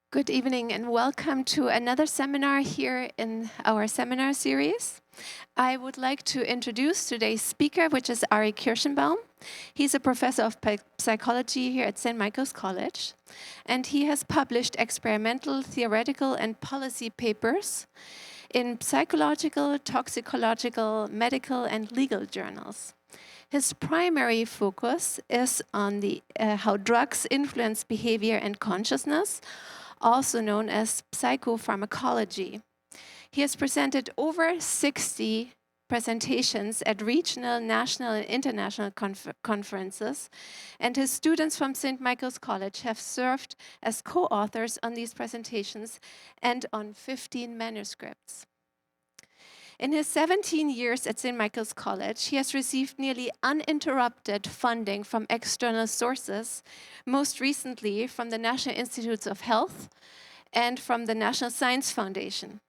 Good evening and welcome to another seminar here in our seminar series. I would like to introduce today's speaker, which is Ari Kirshenbaum. He's a professor of psychology here at St. Michael's College, and he has published experimental, theoretical, and policy papers in psychological, toxicological, medical, and legal journals. His primary focus is on how drugs influence behavior and consciousness, also known as psychopharmacology. He has presented over 60 presentations at regional, national, and international conferences, and his students from St. Michael's College have served as co-authors on these presentations and on 15 manuscripts. In his 17 years at St. Michael's College, he has received nearly uninterrupted funding from external sources, most recently from the National Institutes of Health and from the National Science Foundation.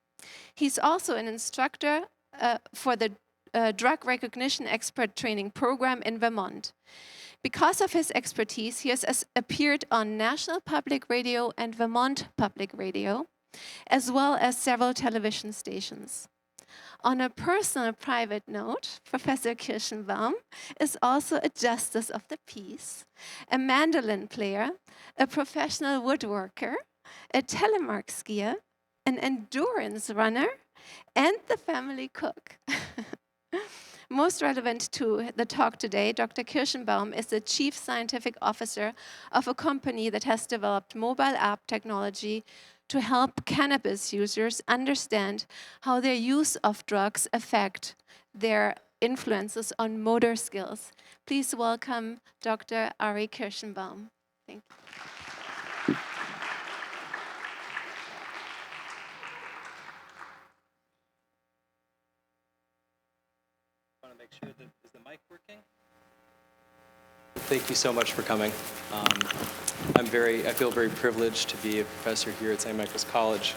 He's also an instructor for the Drug Recognition Expert Training Program in Vermont. Because of his expertise, he has appeared on National Public Radio and Vermont Public Radio, as well as several television stations. On a personal, private note, Professor Kirshenbaum is also a justice of the peace, a mandolin player, a professional woodworker, a telemark skier, an endurance runner, and the family cook. Most relevant to the talk today, Dr. Kirshenbaum is the Chief Scientific Officer of a company that has developed mobile app technology to help cannabis users understand how their use of drugs affect their influences on motor skills. Please welcome Dr. Ari Kirshenbaum. Thank you. I want to make sure that, is the mic working? Thank you so much for coming. I feel very privileged to be a professor here at St. Michael's College,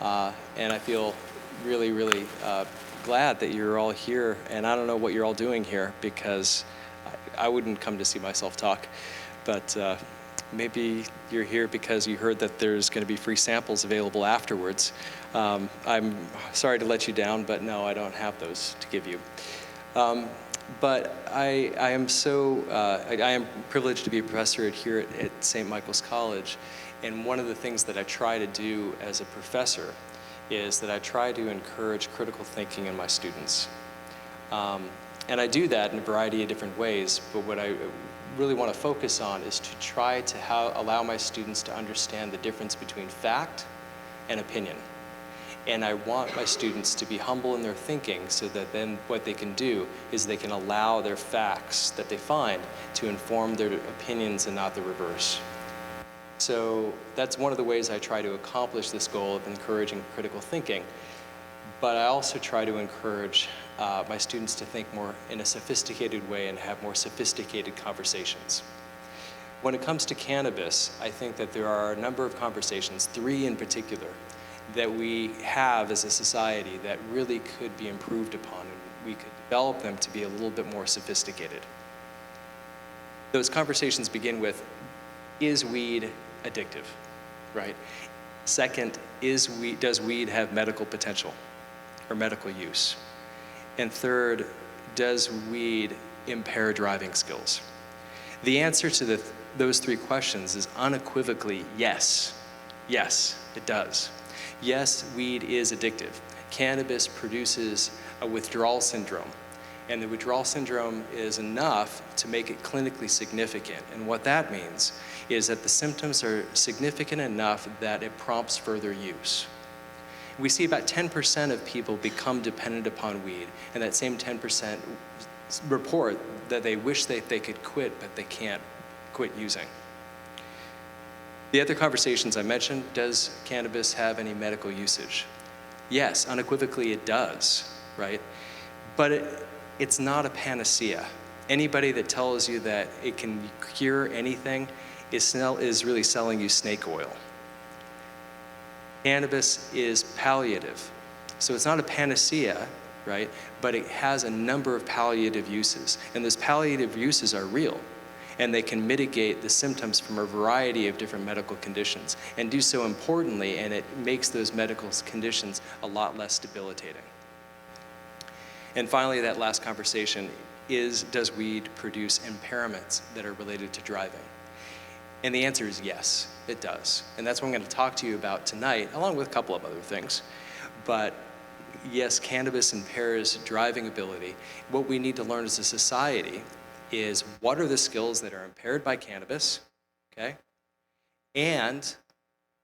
and I feel really glad that you're all here. And I don't know what you're all doing here because I wouldn't come to see myself talk, but maybe you're here because you heard that there's going to be free samples available afterwards. I'm sorry to let you down, but no, I don't have those to give you. But I am privileged to be a professor here at St. Michael's College, and one of the things that I try to do as a professor is that I try to encourage critical thinking in my students. And I do that in a variety of different ways, but what I really want to focus on is to try to allow my students to understand the difference between fact and opinion. And I want my students to be humble in their thinking so that then what they can do is they can allow their facts that they find to inform their opinions and not the reverse. So that's one of the ways I try to accomplish this goal of encouraging critical thinking. But I also try to encourage my students to think more in a sophisticated way and have more sophisticated conversations. When it comes to cannabis, I think that there are a number of conversations, 3 in particular, that we have as a society that really could be improved upon, and we could develop them to be a little bit more sophisticated. Those conversations begin with, is weed addictive, right? Second, does weed have medical potential or medical use? And third, does weed impair driving skills? The answer to those 3 questions is unequivocally yes. Yes, it does. Yes, weed is addictive. Cannabis produces a withdrawal syndrome, and the withdrawal syndrome is enough to make it clinically significant. And what that means is that the symptoms are significant enough that it prompts further use. We see about 10% of people become dependent upon weed, and that same 10% report that they wish they could quit, but they can't quit using. The other conversations I mentioned, does cannabis have any medical usage? Yes, unequivocally it does, right? But it's not a panacea. Anybody that tells you that it can cure anything is really selling you snake oil. Cannabis is palliative. So it's not a panacea, right? But it has a number of palliative uses. And those palliative uses are real. and they can mitigate the symptoms from a variety of different medical conditions, and do so importantly, and it makes those medical conditions a lot less debilitating. And finally, that last conversation is, does weed produce impairments that are related to driving? And the answer is yes, it does. And that's what I'm going to talk to you about tonight, along with a couple of other things. But yes, cannabis impairs driving ability. What we need to learn as a society is, what are the skills that are impaired by cannabis, okay? And,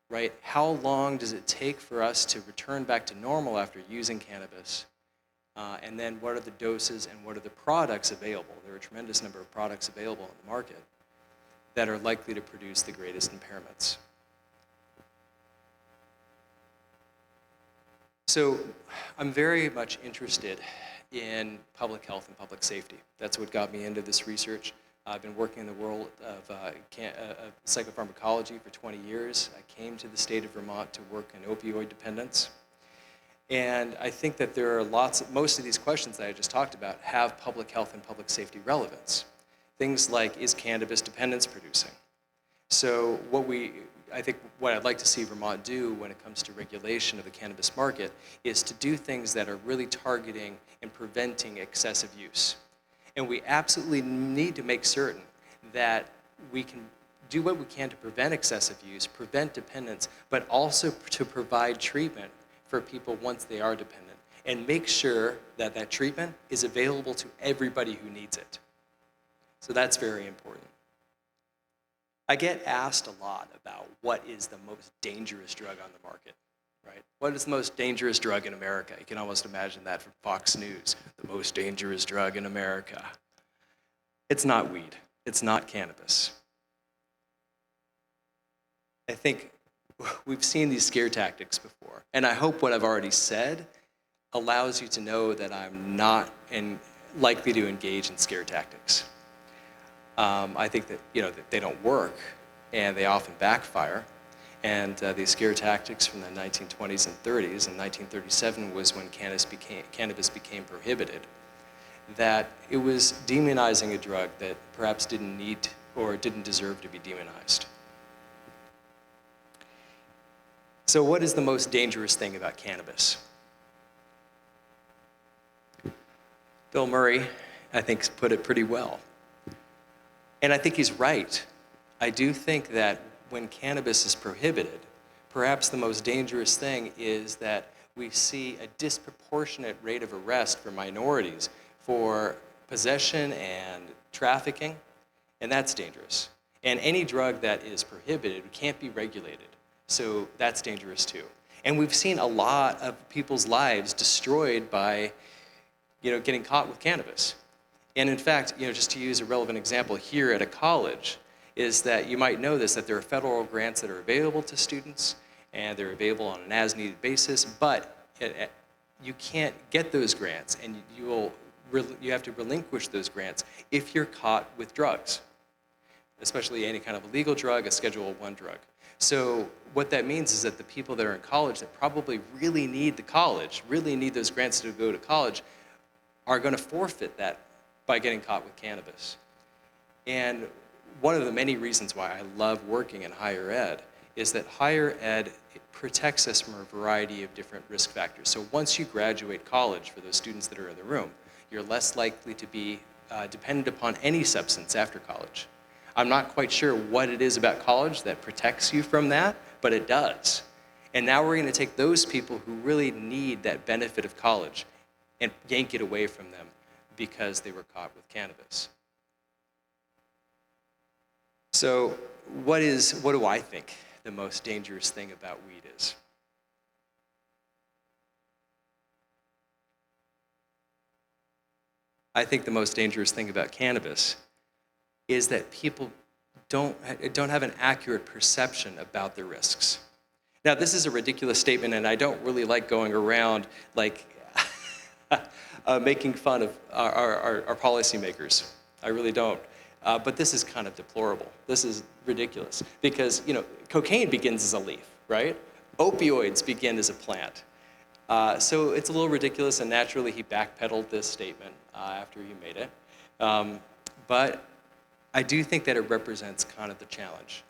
right, how long does it take for us to return back to normal after using cannabis? And then what are the doses and what are the products available? There are a tremendous number of products available in the market that are likely to produce the greatest impairments. So I'm very much interested in public health and public safety. That's what got me into this research. I've been working in the world of psychopharmacology for 20 years. I came to the state of Vermont to work in opioid dependence. And I think that there are most of these questions that I just talked about have public health and public safety relevance. Things like, is cannabis dependence producing? So I think what I'd like to see Vermont do when it comes to regulation of the cannabis market is to do things that are really targeting and preventing excessive use. And we absolutely need to make certain that we can do what we can to prevent excessive use, prevent dependence, but also to provide treatment for people once they are dependent, and make sure that that treatment is available to everybody who needs it. So that's very important. I get asked a lot about what is the most dangerous drug on the market, right? What is the most dangerous drug in America? You can almost imagine that from Fox News, the most dangerous drug in America. It's not weed. It's not cannabis. I think we've seen these scare tactics before, and I hope what I've already said allows you to know that I'm not likely to engage in scare tactics. I think that, that they don't work, and they often backfire. And these scare tactics from the 1920s and 30s, and 1937 was when cannabis became prohibited, that it was demonizing a drug that perhaps didn't need or didn't deserve to be demonized. So what is the most dangerous thing about cannabis? Bill Murray, I think, put it pretty well. And I think he's right. I do think that when cannabis is prohibited, perhaps the most dangerous thing is that we see a disproportionate rate of arrest for minorities for possession and trafficking, and that's dangerous. And any drug that is prohibited can't be regulated, so that's dangerous too. And we've seen a lot of people's lives destroyed by, getting caught with cannabis. And in fact, just to use a relevant example here at a college, is that you might know this, that there are federal grants that are available to students, and they're available on an as-needed basis, but you can't get those grants, and you have to relinquish those grants if you're caught with drugs, especially any kind of illegal drug, a Schedule I drug. So what that means is that the people that are in college that probably really need the college, really need those grants to go to college, are going to forfeit that by getting caught with cannabis. And one of the many reasons why I love working in higher ed is that higher ed protects us from a variety of different risk factors. So once you graduate college, for those students that are in the room, you're less likely to be dependent upon any substance after college. I'm not quite sure what it is about college that protects you from that, but it does. And now we're going to take those people who really need that benefit of college and yank it away from them because they were caught with cannabis. So what do I think the most dangerous thing about weed is? I think the most dangerous thing about cannabis is that people don't have an accurate perception about the risks. Now, this is a ridiculous statement, and I don't really like going around like making fun of our policymakers. I really don't. But this is kind of deplorable. This is ridiculous because, cocaine begins as a leaf, right? Opioids begin as a plant. So it's a little ridiculous, and naturally he backpedaled this statement after he made it. But I do think that it represents kind of the challenge,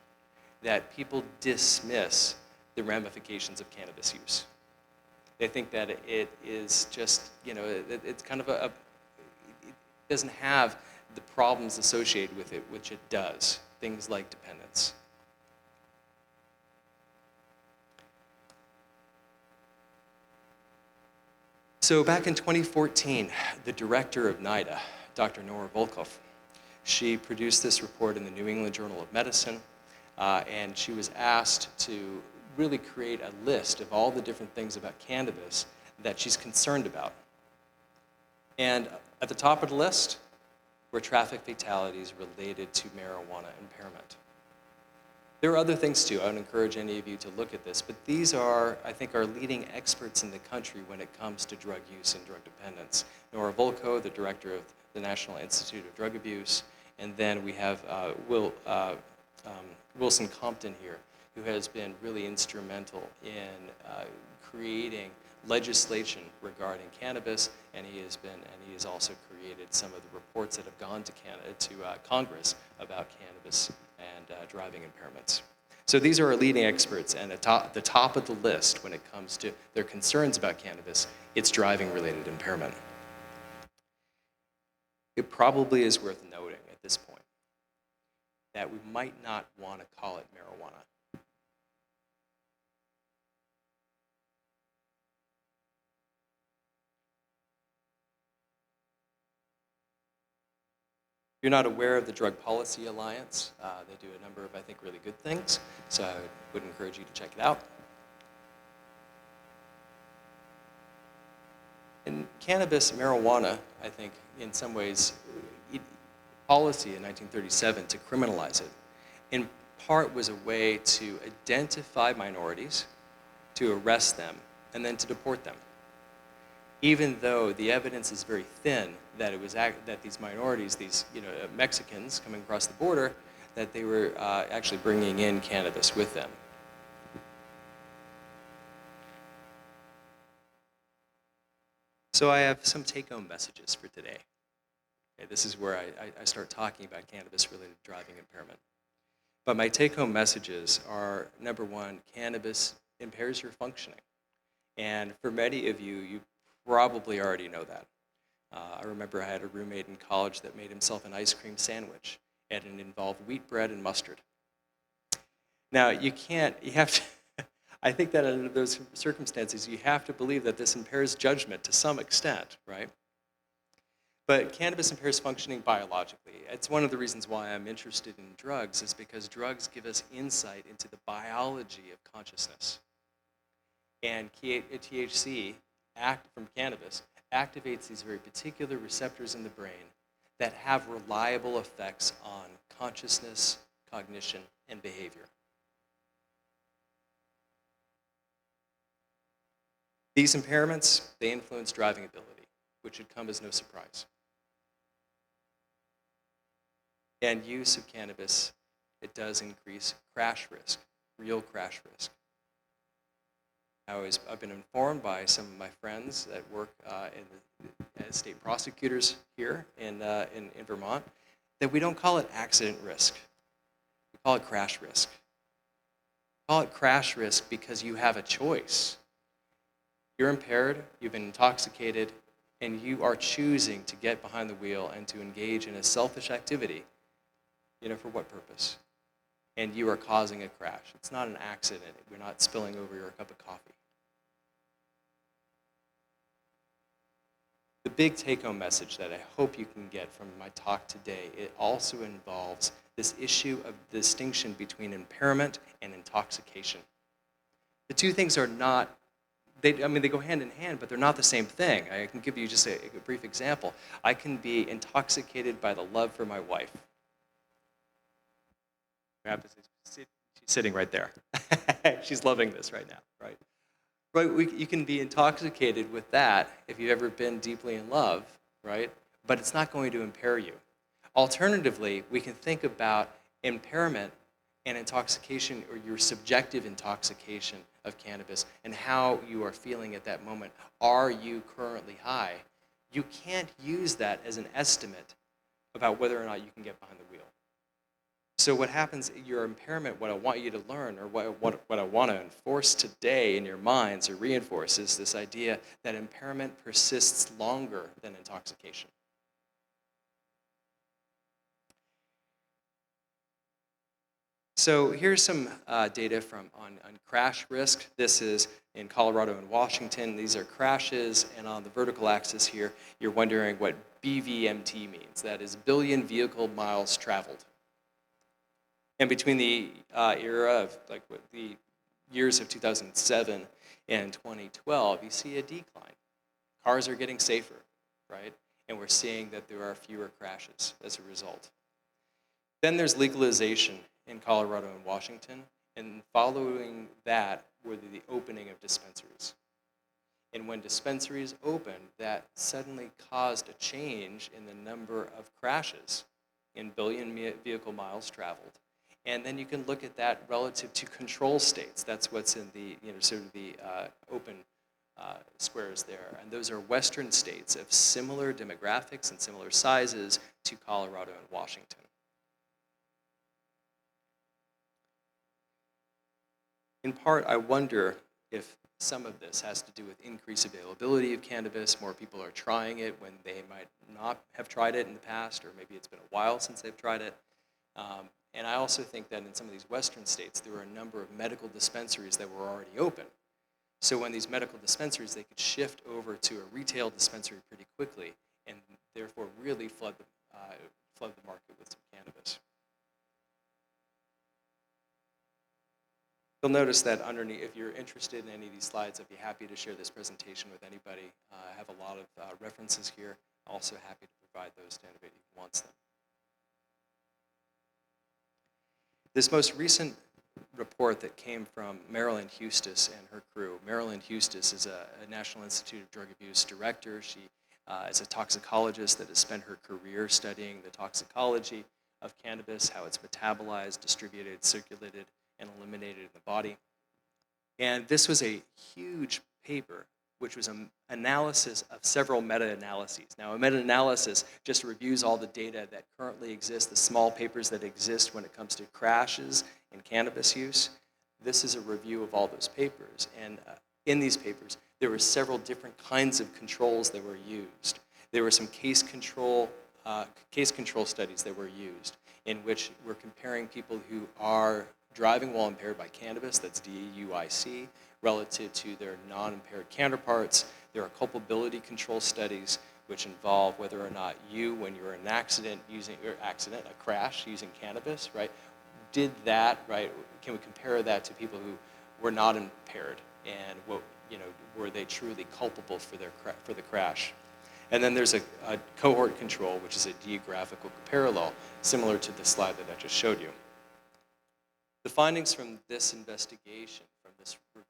that people dismiss the ramifications of cannabis use. They think that it is just, it's kind of it doesn't have the problems associated with it, which it does, things like dependence. So back in 2014, the director of NIDA, Dr. Nora Volkoff, she produced this report in the New England Journal of Medicine, and she was asked to really create a list of all the different things about cannabis that she's concerned about. And at the top of the list were traffic fatalities related to marijuana impairment. There are other things too. I would encourage any of you to look at this, but these are, I think, our leading experts in the country when it comes to drug use and drug dependence. Nora Volkow, the director of the National Institute of Drug Abuse, and then we have Wilson Compton here, who has been really instrumental in creating legislation regarding cannabis, and he has also created some of the reports that have gone to Congress about cannabis and driving impairments. So these are our leading experts, and at the top of the list when it comes to their concerns about cannabis, it's driving-related impairment. It probably is worth noting at this point that we might not want to call it marijuana. If you're not aware of the Drug Policy Alliance, they do a number of, I think, really good things, so I would encourage you to check it out. In cannabis, marijuana, I think, in some ways, policy in 1937 to criminalize it, in part was a way to identify minorities, to arrest them, and then to deport them. Even though the evidence is very thin that that these minorities, these Mexicans coming across the border, that they were actually bringing in cannabis with them. So I have some take-home messages for today. Okay, this is where I start talking about cannabis-related driving impairment. But my take-home messages are, number one, cannabis impairs your functioning. And for many of you, you probably already know that. I remember I had a roommate in college that made himself an ice cream sandwich, and it involved wheat bread and mustard. Now, you have to, I think that under those circumstances, you have to believe that this impairs judgment to some extent, right? But cannabis impairs functioning biologically. It's one of the reasons why I'm interested in drugs, is because drugs give us insight into the biology of consciousness. And THC from cannabis activates these very particular receptors in the brain that have reliable effects on consciousness, cognition, and behavior. These impairments, they influence driving ability, which should come as no surprise. And use of cannabis, it does increase crash risk, real crash risk. I've been informed by some of my friends that work as state prosecutors here in Vermont that we don't call it accident risk. We call it crash risk. We call it crash risk because you have a choice. You're impaired, you've been intoxicated, and you are choosing to get behind the wheel and to engage in a selfish activity. For what purpose? And you are causing a crash. It's not an accident. You're not spilling over your cup of coffee. The big take-home message that I hope you can get from my talk today, it also involves this issue of the distinction between impairment and intoxication. The two things are not, they go hand in hand, but they're not the same thing. I can give you just a brief example. I can be intoxicated by the love for my wife. She's sitting right there. She's loving this right now, right? Right, you can be intoxicated with that if you've ever been deeply in love, right? But it's not going to impair you. Alternatively, we can think about impairment and intoxication, or your subjective intoxication of cannabis, and how you are feeling at that moment. Are you currently high? You can't use that as an estimate about whether or not you can get behind the wheel. So what happens, your impairment, what I want you to learn, or what I want to enforce today in your minds or reinforce is this idea that impairment persists longer than intoxication. So here's some data on crash risk. This is in Colorado and Washington. These are crashes, and on the vertical axis here, you're wondering what BVMT means. That is billion vehicle miles traveled. And between the era of the years of 2007 and 2012, you see a decline. Cars are getting safer, right? And we're seeing that there are fewer crashes as a result. Then there's legalization in Colorado and Washington, and following that were the opening of dispensaries. And when dispensaries opened, that suddenly caused a change in the number of crashes in billion vehicle miles traveled. And then you can look at that relative to control states. That's what's in the sort of the open squares there. And those are Western states of similar demographics and similar sizes to Colorado and Washington. In part, I wonder if some of this has to do with increased availability of cannabis. More people are trying it when they might not have tried it in the past, or maybe it's been a while since they've tried it. And I also think that in some of these Western states, there were a number of medical dispensaries that were already open. So when these medical dispensaries, they could shift over to a retail dispensary pretty quickly, and therefore really flood the market with some cannabis. You'll notice that underneath, if you're interested in any of these slides, I'd be happy to share this presentation with anybody. I have a lot of references here. Also happy to provide those to anybody who wants them. This most recent report that came from Marilyn Hustis and her crew. Marilyn Hustis is a National Institute of Drug Abuse director. She is a toxicologist that has spent her career studying the toxicology of cannabis, how it's metabolized, distributed, circulated, and eliminated in the body. And this was a huge paper, which was an analysis of several meta-analyses. Now, a meta-analysis just reviews all the data that currently exists, the small papers that exist when it comes to crashes in cannabis use. This is a review of all those papers. And in these papers, there were several different kinds of controls that were used. There were some case control studies that were used, in which we're comparing people who are driving while impaired by cannabis, that's DUIC, relative to their non-impaired counterparts. There are culpability control studies which involve whether or not you, when you're in an accident, a crash using cannabis, right, did that, right? Can we compare that to people who were not impaired, and were they truly culpable for the crash? And then there's a cohort control, which is a geographical parallel, similar to the slide that I just showed you. The findings from this investigation, from this review,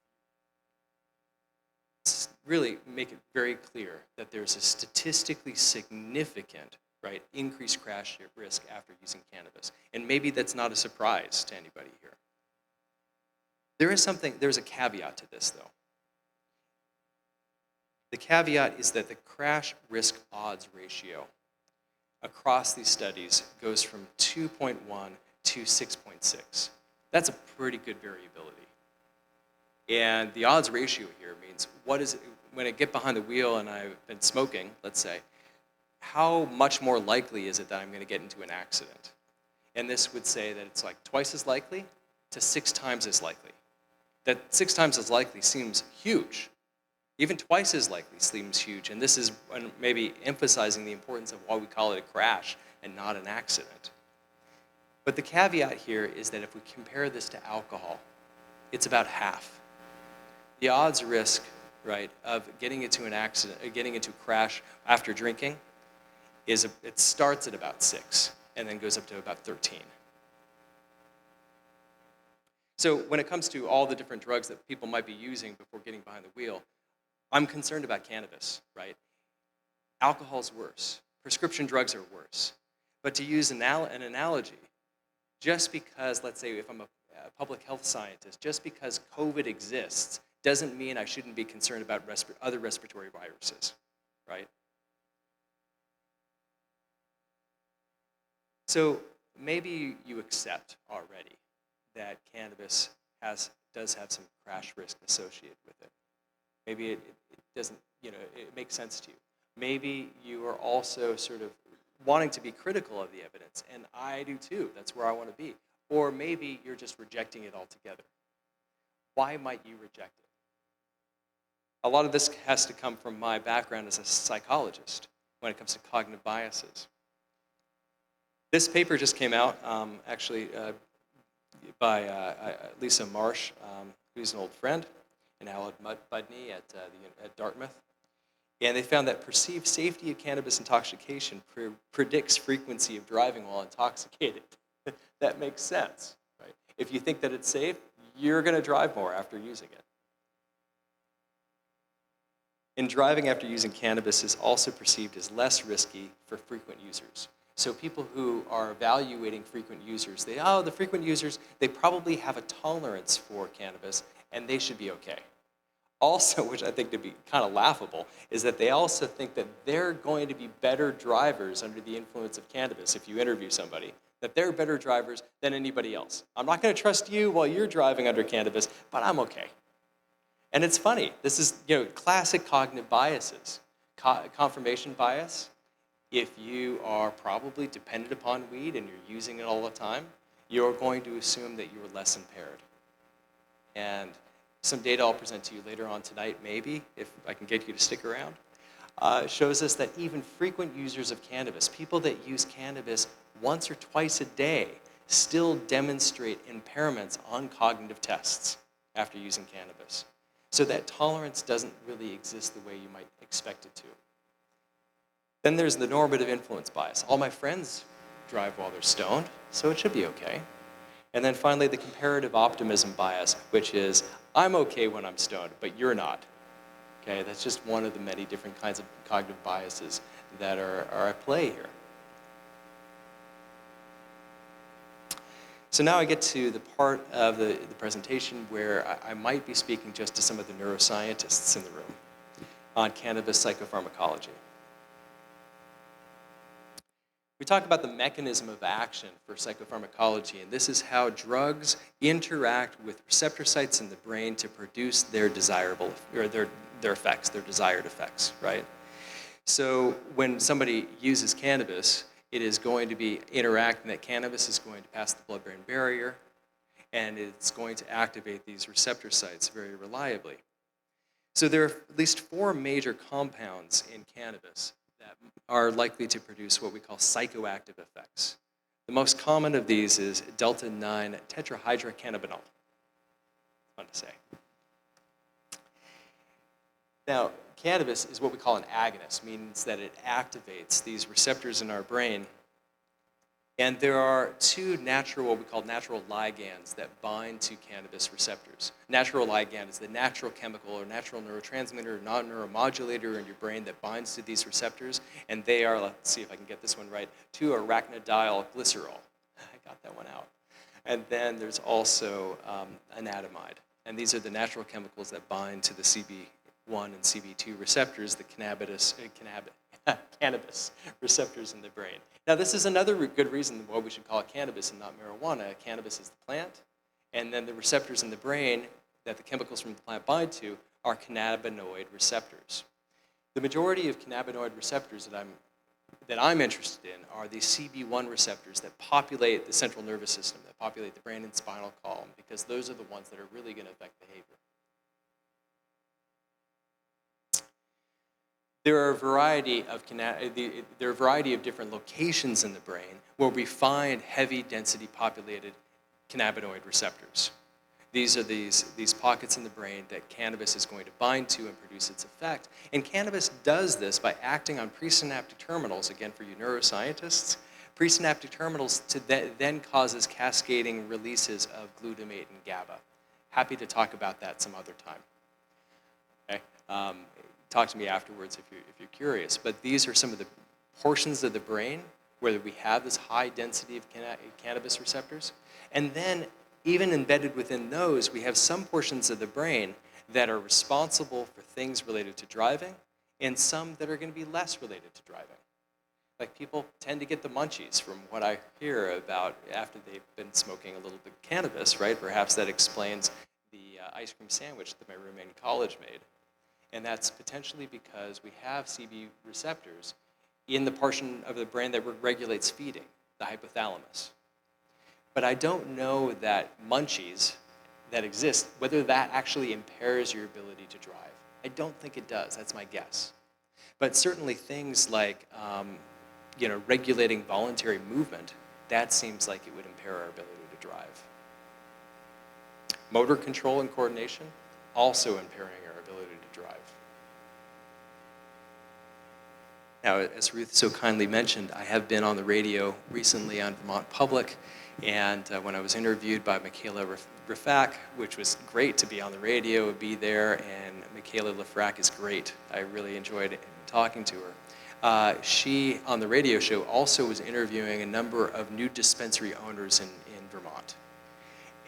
really make it very clear that there's a statistically significant, right, increased crash risk after using cannabis. And maybe that's not a surprise to anybody here. There's a caveat to this, though. The caveat is that the crash risk odds ratio across these studies goes from 2.1 to 6.6. That's a pretty good variability. And the odds ratio here means when I get behind the wheel and I've been smoking, let's say, how much more likely is it that I'm going to get into an accident? And this would say that it's like twice as likely to 6 times as likely. That 6 times as likely seems huge. Even twice as likely seems huge. And this is maybe emphasizing the importance of why we call it a crash and not an accident. But the caveat here is that if we compare this to alcohol, it's about half. The odds risk, right, of getting into an accident, getting into a crash after drinking, it starts at about 6 and then goes up to about 13. So when it comes to all the different drugs that people might be using before getting behind the wheel, I'm concerned about cannabis, right? Alcohol's worse. Prescription drugs are worse. But to use an analogy, just because, let's say, if I'm a public health scientist, just because COVID exists doesn't mean I shouldn't be concerned about other respiratory viruses, right? So maybe you accept already that cannabis does have some crash risk associated with it. Maybe it doesn't, it makes sense to you. Maybe you are also sort of wanting to be critical of the evidence, and I do too. That's where I want to be. Or maybe you're just rejecting it altogether. Why might you reject it? A lot of this has to come from my background as a psychologist when it comes to cognitive biases. This paper just came out, actually, by Lisa Marsh, who's an old friend, and Alan Budney at Dartmouth. And they found that perceived safety of cannabis intoxication predicts frequency of driving while intoxicated. That makes sense, right? If you think that it's safe, you're going to drive more after using it. And driving after using cannabis is also perceived as less risky for frequent users. So people who are evaluating frequent users, the frequent users, they probably have a tolerance for cannabis, and they should be okay. Also, which I think to be kind of laughable, is that they also think that they're going to be better drivers under the influence of cannabis. If you interview somebody, that they're better drivers than anybody else. I'm not going to trust you while you're driving under cannabis, but I'm okay. And it's funny. This is classic cognitive biases. Confirmation bias. If you are probably dependent upon weed and you're using it all the time, you're going to assume that you're less impaired. And some data I'll present to you later on tonight, maybe, if I can get you to stick around, shows us that even frequent users of cannabis, people that use cannabis once or twice a day, still demonstrate impairments on cognitive tests after using cannabis. So that tolerance doesn't really exist the way you might expect it to. Then there's the normative influence bias. All my friends drive while they're stoned, so it should be okay. And then finally, the comparative optimism bias, which is, I'm okay when I'm stoned, but you're not. Okay, that's just one of the many different kinds of cognitive biases that are at play here. So now I get to the part of the presentation where I might be speaking just to some of the neuroscientists in the room on cannabis psychopharmacology. We talk about the mechanism of action for psychopharmacology, and this is how drugs interact with receptor sites in the brain to produce their desirable, or their effects, their desired effects, right? So when somebody uses cannabis, it is going to be interacting, that cannabis is going to pass the blood-brain barrier, and it's going to activate these receptor sites very reliably. So there are at least 4 major compounds in cannabis that are likely to produce what we call psychoactive effects. The most common of these is delta-9 tetrahydrocannabinol. Fun to say. Now, cannabis is what we call an agonist, means that it activates these receptors in our brain. And there are 2 what we call natural ligands that bind to cannabis receptors. Natural ligand is the natural chemical or natural neurotransmitter or non-neuromodulator in your brain that binds to these receptors. And they are, let's see if I can get this one right, 2-arachidinylglycerol. I got that one out. And then there's also anandamide. And these are the natural chemicals that bind to the CB1 and CB2 receptors, the cannabis receptors in the brain. Now, this is another good reason why we should call it cannabis and not marijuana. Cannabis is the plant, and then the receptors in the brain that the chemicals from the plant bind to are cannabinoid receptors. The majority of cannabinoid receptors that I'm interested in are these CB1 receptors that populate the central nervous system, that populate the brain and spinal column, because those are the ones that are really going to affect behavior. There are a variety of different locations in the brain where we find heavy density populated cannabinoid receptors. These are these pockets in the brain that cannabis is going to bind to and produce its effect. And cannabis does this by acting on presynaptic terminals, again for you neuroscientists, presynaptic terminals then causes cascading releases of glutamate and GABA. Happy to talk about that some other time. Okay? Talk to me afterwards if you're curious. But these are some of the portions of the brain where we have this high density of cannabis receptors. And then even embedded within those, we have some portions of the brain that are responsible for things related to driving and some that are going to be less related to driving. Like people tend to get the munchies from what I hear about after they've been smoking a little bit of cannabis, right? Perhaps that explains the ice cream sandwich that my roommate in college made. And that's potentially because we have CB receptors in the portion of the brain that regulates feeding, the hypothalamus. But I don't know that munchies that exist, whether that actually impairs your ability to drive. I don't think it does, that's my guess. But certainly things like regulating voluntary movement, that seems like it would impair our ability to drive. Motor control and coordination, also impairing our ability to drive. Now, as Ruth so kindly mentioned, I have been on the radio recently on Vermont Public, and when I was interviewed by Michaela Rafak, which was great to be on the radio, be there, and Michaela Rafak is great. I really enjoyed talking to her. She, on the radio show, also was interviewing a number of new dispensary owners in Vermont.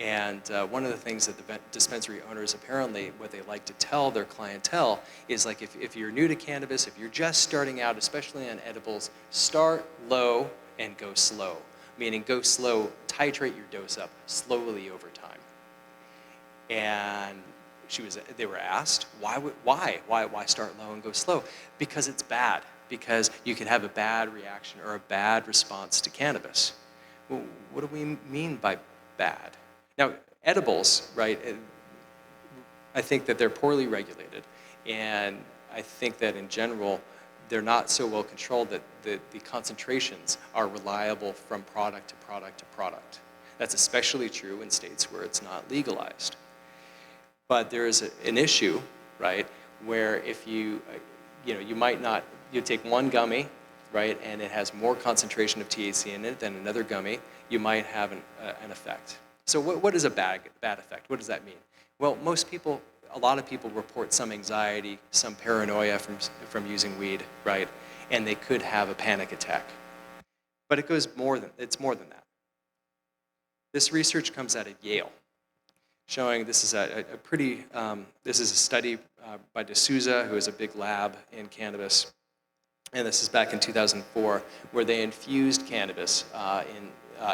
And one of the things that the dispensary owners apparently, what they like to tell their clientele is like if you're new to cannabis, if you're just starting out, especially on edibles, start low and go slow. Meaning go slow, titrate your dose up slowly over time. And they were asked, why start low and go slow? Because it's bad. Because you can have a bad reaction or a bad response to cannabis. Well, what do we mean by bad? Now, edibles, right, I think that they're poorly regulated. And I think that in general, they're not so well controlled that the concentrations are reliable from product to product to product. That's especially true in states where it's not legalized. But there is an issue, right, where if you take one gummy, right, and it has more concentration of THC in it than another gummy, you might have an effect. So what is a bad effect? What does that mean? Well, a lot of people report some anxiety, some paranoia from using weed, right? And they could have a panic attack. But it's more than that. This research comes out of Yale, showing this is this is a study by D'Souza, who is a big lab in cannabis, and this is back in 2004, where they infused cannabis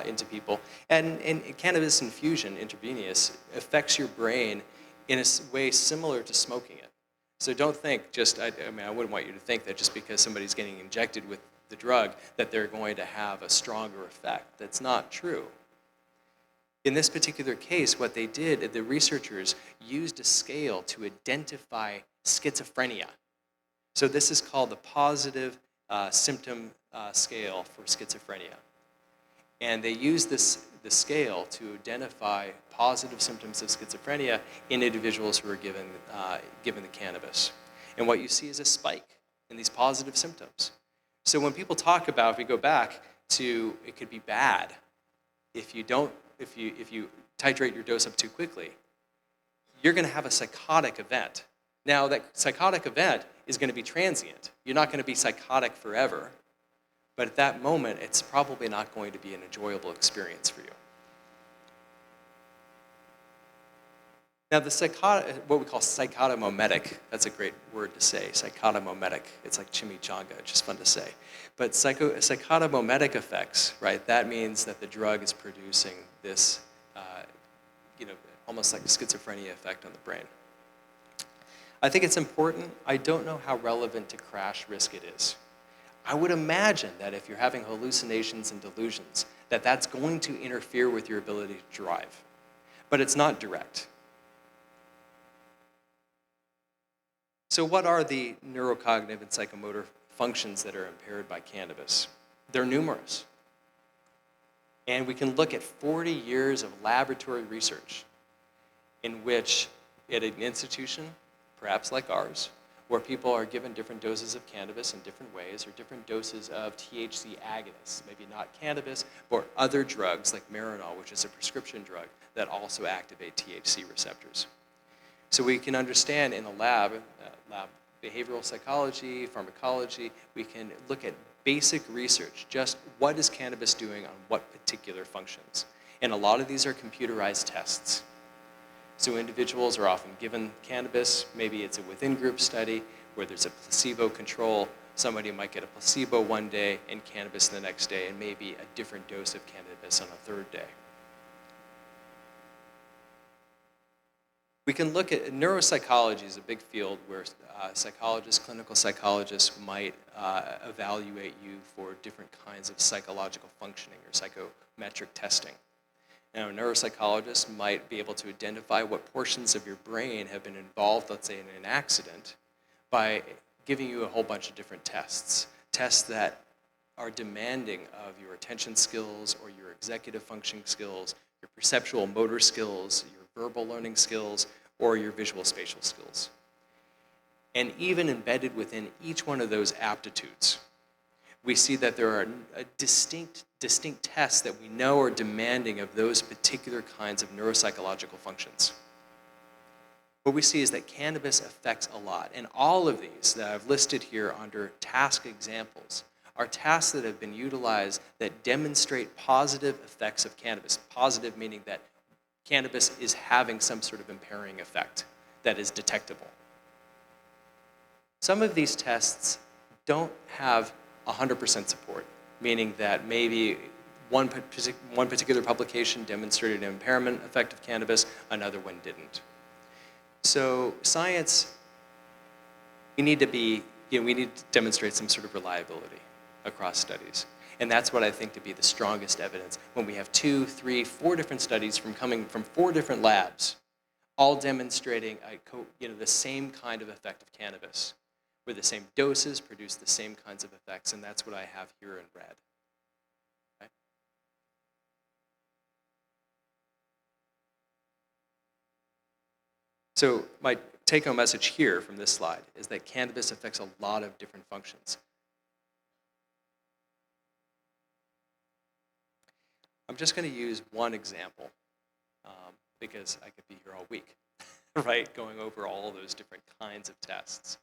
into people. And cannabis infusion, intravenous, affects your brain in a way similar to smoking it. So don't think I wouldn't want you to think that just because somebody's getting injected with the drug that they're going to have a stronger effect. That's not true. In this particular case, what they did, the researchers used a scale to identify schizophrenia. So this is called the positive symptom scale for schizophrenia. And they used the scale to identify positive symptoms of schizophrenia in individuals who were given the cannabis. And what you see is a spike in these positive symptoms. So when people talk about, if we go back to, it could be bad if you titrate your dose up too quickly, you're going to have a psychotic event. Now, that psychotic event is going to be transient. You're not going to be psychotic forever. But at that moment, it's probably not going to be an enjoyable experience for you. Now, what we call psychotomimetic, that's a great word to say, psychotomimetic. It's like chimichanga, it's just fun to say. But psychotomimetic effects, right, that means that the drug is producing this, almost like a schizophrenia effect on the brain. I think it's important. I don't know how relevant to crash risk it is. I would imagine that if you're having hallucinations and delusions, that's going to interfere with your ability to drive. But it's not direct. So what are the neurocognitive and psychomotor functions that are impaired by cannabis? They're numerous. And we can look at 40 years of laboratory research in which, at an institution, perhaps like ours, where people are given different doses of cannabis in different ways, or different doses of THC agonists, maybe not cannabis, or other drugs like Marinol, which is a prescription drug that also activate THC receptors. So we can understand in the lab behavioral psychology, pharmacology, we can look at basic research, just what is cannabis doing on what particular functions. And a lot of these are computerized tests. So individuals are often given cannabis, maybe it's a within-group study where there's a placebo control, Somebody might get a placebo one day and cannabis the next day, and maybe a different dose of cannabis on a third day. We can look at neuropsychology is a big field where psychologists, clinical psychologists might evaluate you for different kinds of psychological functioning or psychometric testing. Now, a neuropsychologist might be able to identify what portions of your brain have been involved, let's say in an accident, by giving you a whole bunch of different tests. Tests that are demanding of your attention skills or your executive functioning skills, your perceptual motor skills, your verbal learning skills, or your visual spatial skills. And even embedded within each one of those aptitudes, we see that there are distinct tests that we know are demanding of those particular kinds of neuropsychological functions. What we see is that cannabis affects a lot, and all of these that I've listed here under task examples are tasks that have been utilized that demonstrate positive effects of cannabis. Positive meaning that cannabis is having some sort of impairing effect that is detectable. Some of these tests don't have 100% support, meaning that maybe one particular publication demonstrated an impairment effect of cannabis, another one didn't. So science, we need to demonstrate some sort of reliability across studies. And that's what I think to be the strongest evidence when we have 2, 3, 4 different studies coming from 4 different labs, all demonstrating the same kind of effect of cannabis, where the same doses produce the same kinds of effects, and that's what I have here in red. Okay? So my take-home message here from this slide is that cannabis affects a lot of different functions. I'm just going to use one example because I could be here all week, right, going over all those different kinds of tests.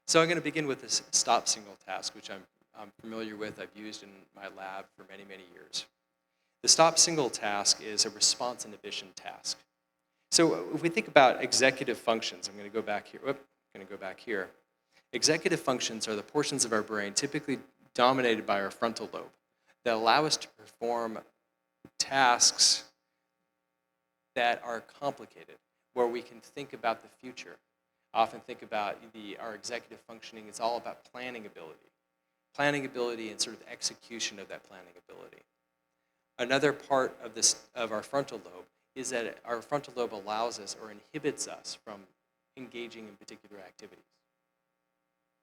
So I'm going to begin with this stop signal task, which I'm familiar with. I've used in my lab for many, many years. The stop signal task is a response inhibition task. So if we think about executive functions, I'm going to go back here. Executive functions are the portions of our brain typically dominated by our frontal lobe that allow us to perform tasks that are complicated, where we can think about the future. Often think about our executive functioning. It's all about planning ability and sort of execution of that planning ability. Another part of our frontal lobe is that our frontal lobe allows us or inhibits us from engaging in particular activities.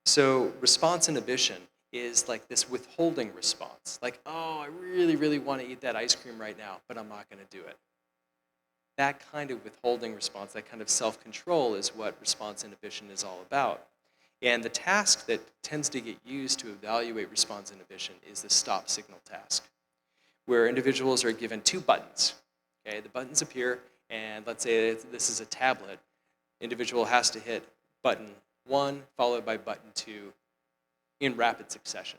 So response inhibition is like this withholding response. Like, oh, I really, really want to eat that ice cream right now, but I'm not going to do it. That kind of withholding response, that kind of self-control is what response inhibition is all about. And the task that tends to get used to evaluate response inhibition is the stop signal task, where individuals are given 2 buttons. Okay, the buttons appear, and let's say this is a tablet. Individual has to hit button 1 followed by button 2 in rapid succession.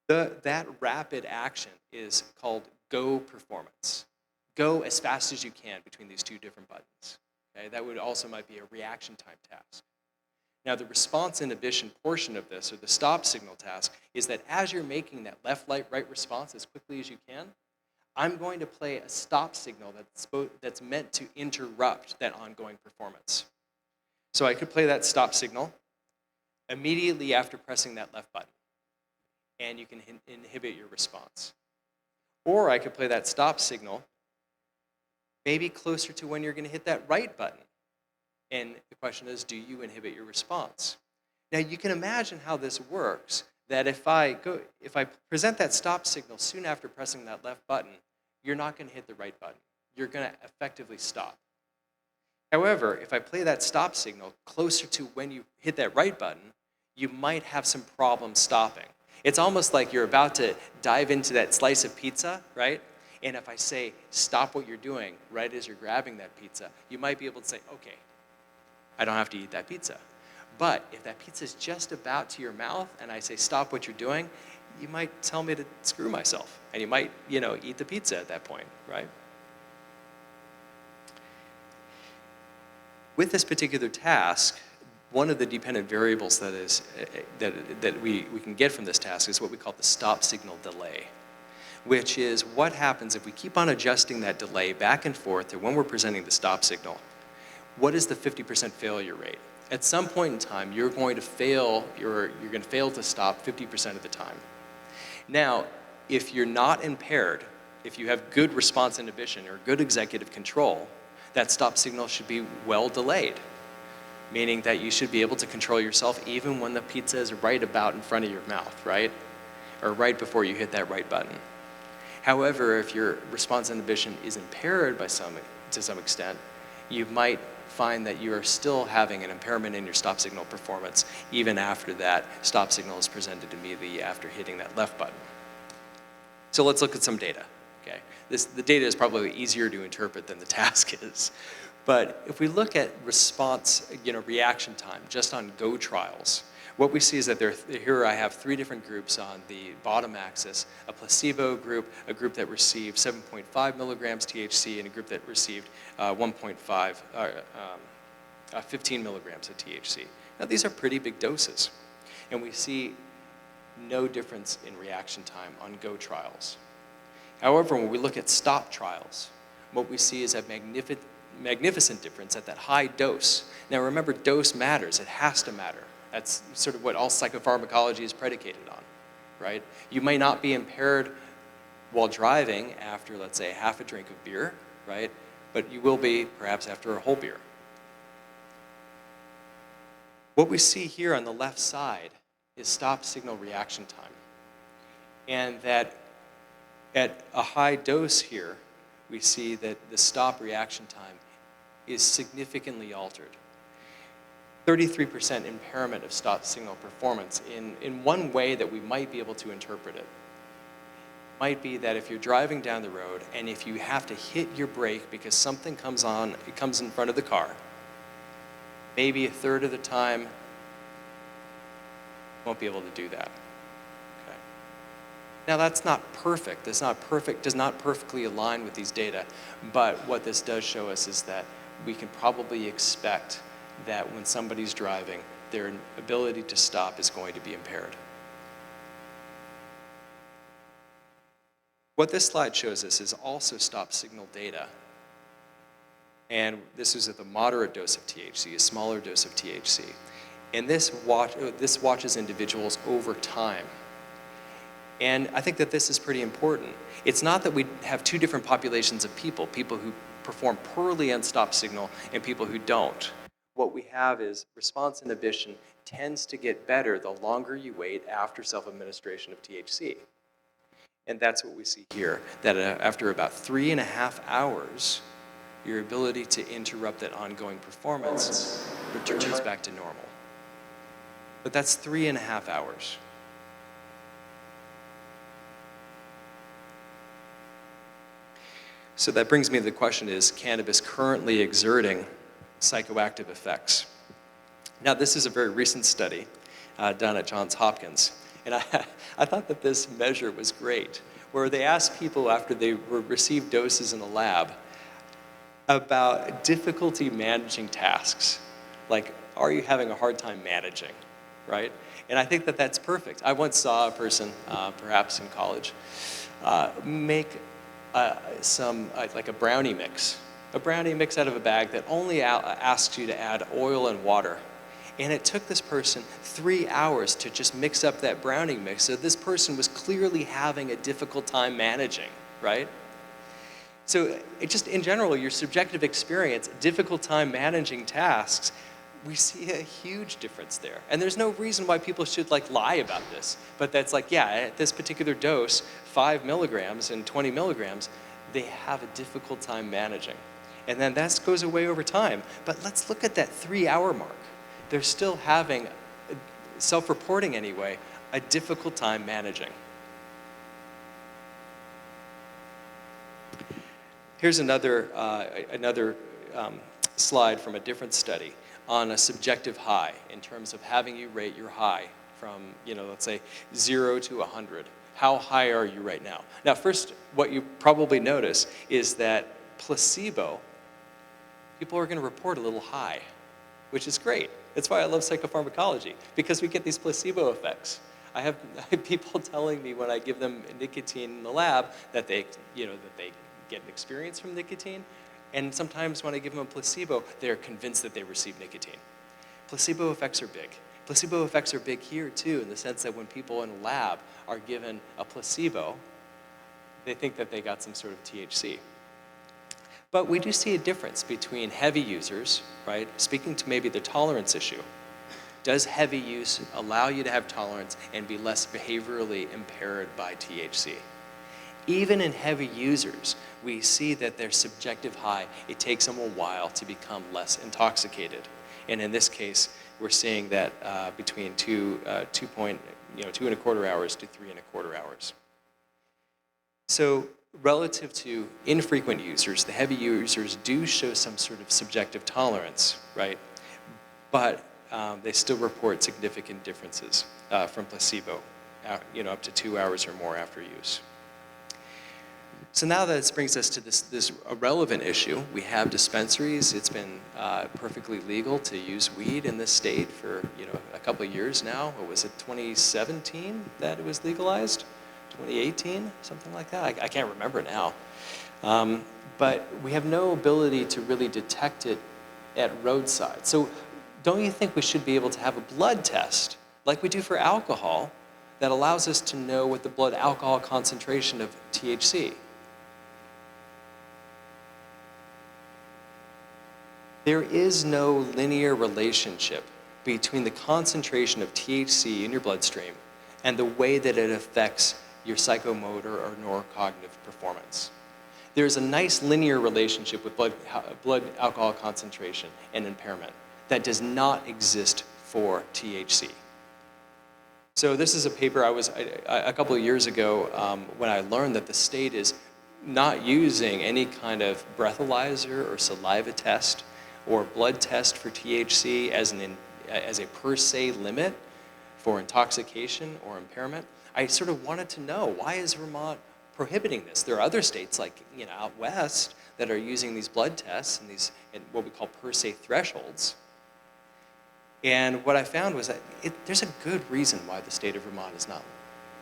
That rapid action is called go performance. Go as fast as you can between these 2 different buttons. Okay, that might be a reaction time task. Now the response inhibition portion of this, or the stop signal task, is that as you're making that left, right response as quickly as you can, I'm going to play a stop signal that's meant to interrupt that ongoing performance. So I could play that stop signal immediately after pressing that left button, and you can inhibit your response. Or I could play that stop signal maybe closer to when you're going to hit that right button. And the question is, do you inhibit your response? Now you can imagine how this works, that if I present that stop signal soon after pressing that left button, you're not going to hit the right button. You're going to effectively stop. However, if I play that stop signal closer to when you hit that right button, you might have some problem stopping. It's almost like you're about to dive into that slice of pizza, right? And if I say, stop what you're doing right as you're grabbing that pizza, you might be able to say, okay, I don't have to eat that pizza. But if that pizza is just about to your mouth and I say, stop what you're doing, you might tell me to screw myself. And you might, eat the pizza at that point, right? With this particular task, one of the dependent variables that we can get from this task is what we call the stop signal delay, which is what happens if we keep on adjusting that delay back and forth to when we're presenting the stop signal. What is the 50% failure rate? At some point in time, you're going to fail, you're going to fail to stop 50% of the time. Now, if you're not impaired, if you have good response inhibition or good executive control, that stop signal should be well delayed, meaning that you should be able to control yourself even when the pizza is right about in front of your mouth, right? Or right before you hit that right button. However, if your response inhibition is impaired to some extent, you might find that you are still having an impairment in your stop signal performance even after that stop signal is presented immediately after hitting that left button. So let's look at some data. Okay, the data is probably easier to interpret than the task is. But if we look at response, reaction time just on Go trials, what we see is that here I have 3 different groups on the bottom axis: a placebo group, a group that received 7.5 milligrams THC, and a group that received 15 milligrams of THC. Now these are pretty big doses, and we see no difference in reaction time on Go trials. However, when we look at stop trials, what we see is a magnificent difference at that high dose. Now remember, dose matters. It has to matter. That's sort of what all psychopharmacology is predicated on, right? You may not be impaired while driving after, let's say, half a drink of beer, right? But you will be perhaps after a whole beer. What we see here on the left side is stop signal reaction time. And that at a high dose here, we see that the stop reaction time is significantly altered. 33% impairment of stop signal performance in one way that we might be able to interpret it. Might be that if you're driving down the road and if you have to hit your brake because something comes in front of the car, maybe a third of the time, you won't be able to do that. Okay. Now that's not perfect. Does not perfectly align with these data, but what this does show us is that we can probably expect that when somebody's driving, their ability to stop is going to be impaired. What this slide shows us is also stop signal data. And this is at the moderate dose of THC, a smaller dose of THC. And this watches individuals over time. And I think that this is pretty important. It's not that we have 2 different populations of people who perform poorly on stop signal and people who don't. What we have is response inhibition tends to get better the longer you wait after self-administration of THC. And that's what we see here, that after about 3.5 hours, your ability to interrupt that ongoing performance returns back to normal. But that's 3.5 hours. So that brings me to the question, is cannabis currently exerting psychoactive effects? Now, this is a very recent study done at Johns Hopkins. And I thought that this measure was great, where they asked people after they received doses in a lab about difficulty managing tasks. Like, are you having a hard time managing, right? And I think that that's perfect. I once saw a person, perhaps in college, make like a brownie mix. A brownie mix out of a bag that only asks you to add oil and water. And it took this person 3 hours to just mix up that brownie mix. So this person was clearly having a difficult time managing, right? So it just, in general, your subjective experience, difficult time managing tasks, we see a huge difference there. And there's no reason why people should lie about this. But that's at this particular dose, 5 milligrams and 20 milligrams, they have a difficult time managing. And then that goes away over time. But let's look at that 3-hour mark. They're still having, self-reporting anyway, a difficult time managing. Here's another slide from a different study on a subjective high in terms of having you rate your high from, let's say 0 to 100. How high are you right now? Now, first, what you probably notice is that placebo, people are going to report a little high, which is great. That's why I love psychopharmacology, because we get these placebo effects. I have people telling me when I give them nicotine in the lab that they get an experience from nicotine, and sometimes when I give them a placebo, they're convinced that they receive nicotine. Placebo effects are big. Placebo effects are big here too, in the sense that when people in a lab are given a placebo, they think that they got some sort of THC. But we do see a difference between heavy users, right? Speaking to maybe the tolerance issue. Does heavy use allow you to have tolerance and be less behaviorally impaired by THC? Even in heavy users, we see that their subjective high, it takes them a while to become less intoxicated. And in this case, we're seeing that between 2.25 hours to 3.25 hours. So relative to infrequent users, the heavy users do show some sort of subjective tolerance, right? But they still report significant differences from placebo, up to 2 hours or more after use. So now that brings us to this relevant issue. We have dispensaries. It's been perfectly legal to use weed in this state for a couple of years now. What was it, 2017 that it was legalized? 2018, something like that. I can't remember now. But we have no ability to really detect it at roadside. So don't you think we should be able to have a blood test, like we do for alcohol, that allows us to know what the blood alcohol concentration of THC? There is no linear relationship between the concentration of THC in your bloodstream and the way that it affects your psychomotor or neurocognitive performance. There's a nice linear relationship with blood alcohol concentration and impairment that does not exist for THC. So this is a paper a couple of years ago when I learned that the state is not using any kind of breathalyzer or saliva test or blood test for THC as a per se limit for intoxication or impairment. I sort of wanted to know, why is Vermont prohibiting this? There are other states like out west that are using these blood tests and what we call per se thresholds. And what I found was that there's a good reason why the state of Vermont is not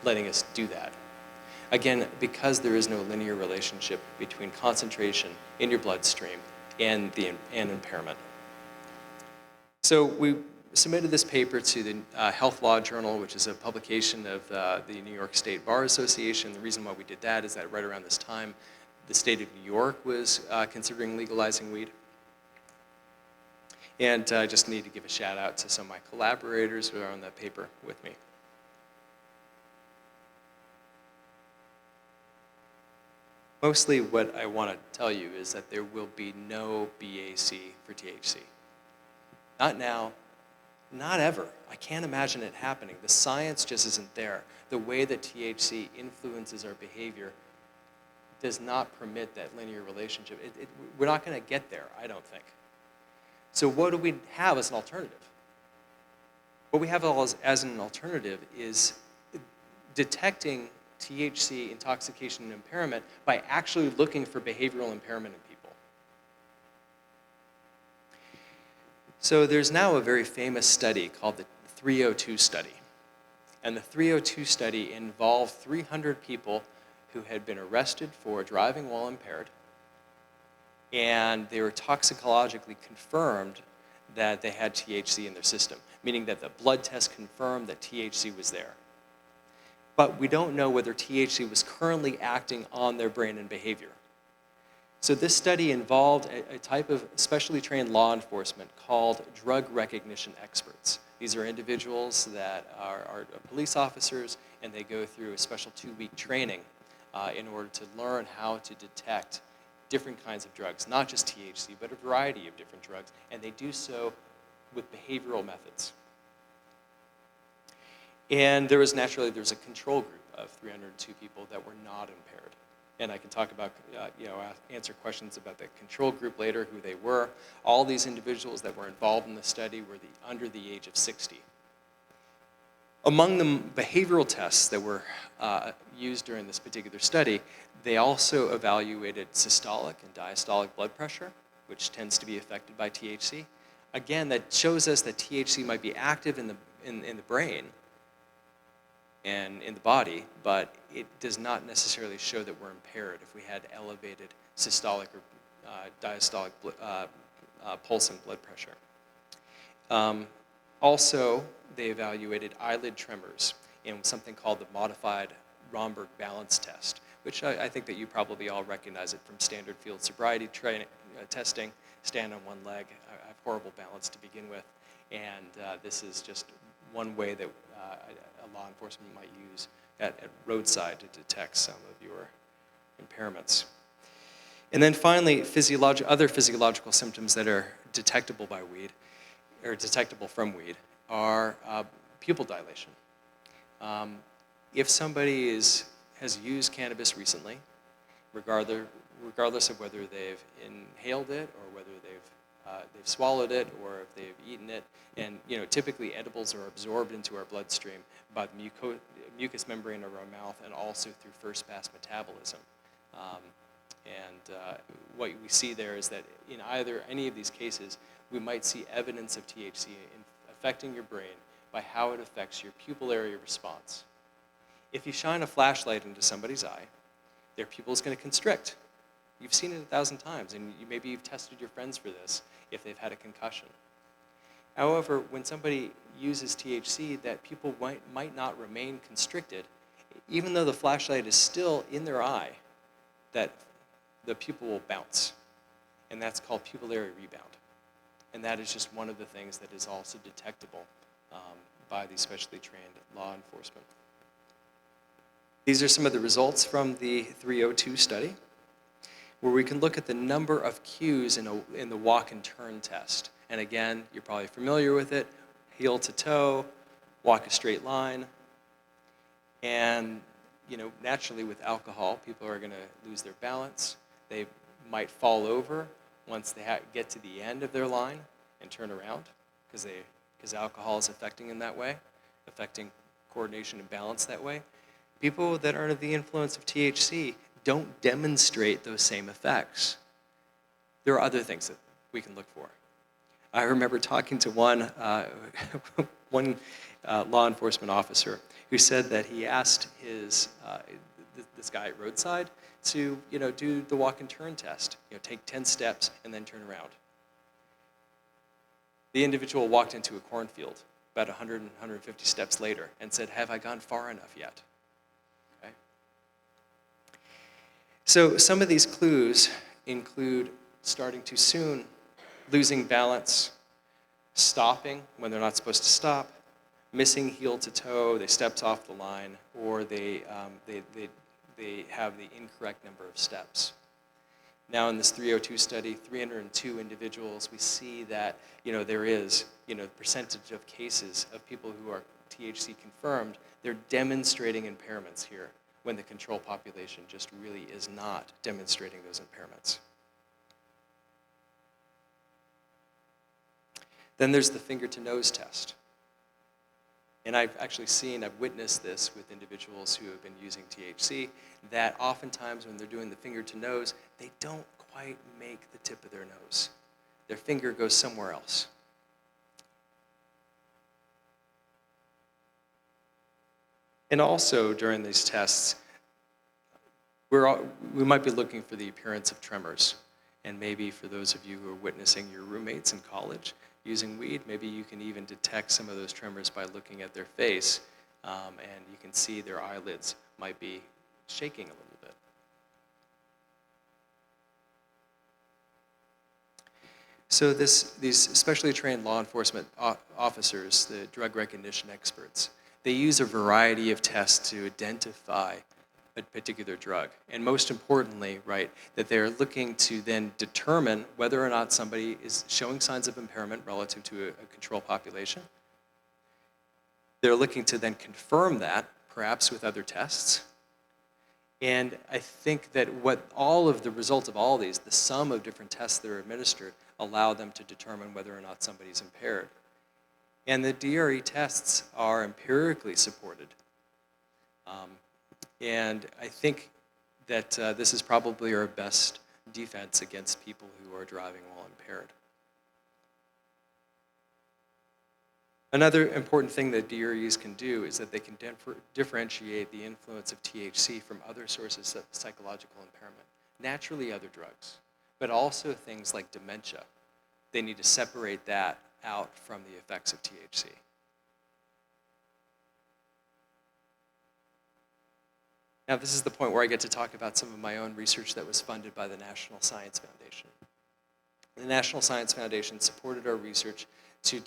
letting us do that. Again, because there is no linear relationship between concentration in your bloodstream and impairment. So we submitted this paper to the Health Law Journal, which is a publication of the New York State Bar Association. The reason why we did that is that right around this time, the state of New York was considering legalizing weed. And I just need to give a shout out to some of my collaborators who are on that paper with me. Mostly what I want to tell you is that there will be no BAC for THC. Not now, not ever. I can't imagine it happening. The science just isn't there. The way that THC influences our behavior does not permit that linear relationship. We're not going to get there, I don't think. So what do we have as an alternative? What we have as an alternative is detecting THC intoxication and impairment by actually looking for behavioral impairment in people. So there's now a very famous study called the 302 study. And the 302 study involved 300 people who had been arrested for driving while impaired, and they were toxicologically confirmed that they had THC in their system, meaning that the blood test confirmed that THC was there. But we don't know whether THC was currently acting on their brain and behavior. So this study involved a type of specially trained law enforcement called drug recognition experts. These are individuals that are police officers, and they go through a special 2-week training in order to learn how to detect different kinds of drugs, not just THC, but a variety of different drugs, and they do so with behavioral methods. And there's a control group of 302 people that were not impaired. And I can talk about, answer questions about the control group later, who they were. All these individuals that were involved in the study were under the age of 60. Among the behavioral tests that were used during this particular study, they also evaluated systolic and diastolic blood pressure, which tends to be affected by THC, again, that shows us that THC might be active in the brain and in the body, but it does not necessarily show that we're impaired if we had elevated systolic or diastolic pulse and blood pressure. Also, they evaluated eyelid tremors in something called the modified Romberg balance test, which I think that you probably all recognize it from standard field sobriety testing. Stand on one leg, I have horrible balance to begin with, and this is just one way that a law enforcement might use at roadside to detect some of your impairments. And then finally, other physiological symptoms that are detectable by weed, or detectable from weed, are pupil dilation. If somebody has used cannabis recently, regardless of whether they've inhaled it or whether they've swallowed it or if they've eaten it, and typically edibles are absorbed into our bloodstream by the mucous membrane of our mouth and also through first pass metabolism. What we see there is that in any of these cases, we might see evidence of THC affecting your brain by how it affects your pupillary response. If you shine a flashlight into somebody's eye, their pupil is going to constrict. You've seen it 1,000 times, and maybe you've tested your friends for this if they've had a concussion. However, when somebody uses THC, that pupil might not remain constricted, even though the flashlight is still in their eye, that the pupil will bounce, and that's called pupillary rebound. And that is just one of the things that is also detectable by the specially trained law enforcement. These are some of the results from the 302 study, where we can look at the number of cues in the walk and turn test. And again, you're probably familiar with it: heel to toe, walk a straight line. And naturally with alcohol, people are going to lose their balance. They might fall over once they get to the end of their line and turn around because alcohol is affecting in that way, affecting coordination and balance that way. People that are under the influence of THC don't demonstrate those same effects. There are other things that we can look for. I remember talking to one law enforcement officer who said that he asked this guy at roadside to do the walk and turn test. Take 10 steps and then turn around. The individual walked into a cornfield about 100 and 150 steps later and said, "Have I gone far enough yet?" Okay. So some of these clues include starting too soon, losing balance, stopping when they're not supposed to stop, missing heel to toe, they stepped off the line, or they have the incorrect number of steps. Now in this 302 study, 302 individuals, we see that there is the percentage of cases of people who are THC confirmed, they're demonstrating impairments here, when the control population just really is not demonstrating those impairments. Then there's the finger to nose test. And I've witnessed this with individuals who have been using THC, that oftentimes when they're doing the finger to nose, they don't quite make the tip of their nose. Their finger goes somewhere else. And also during these tests, we might be looking for the appearance of tremors. And maybe for those of you who are witnessing your roommates in college using weed, maybe you can even detect some of those tremors by looking at their face, and you can see their eyelids might be shaking a little bit. So these specially trained law enforcement officers, the drug recognition experts, they use a variety of tests to identify a particular drug. And most importantly, right, that they're looking to then determine whether or not somebody is showing signs of impairment relative to a control population. They're looking to then confirm that, perhaps with other tests. And I think that what all of the results of all these, the sum of different tests that are administered, allow them to determine whether or not somebody's impaired. And the DRE tests are empirically supported. And I think that this is probably our best defense against people who are driving while impaired. Another important thing that DREs can do is that they can differentiate the influence of THC from other sources of psychological impairment, naturally other drugs, but also things like dementia. They need to separate that out from the effects of THC. Now, this is the point where I get to talk about some of my own research that was funded by the National Science Foundation. The National Science Foundation supported our research to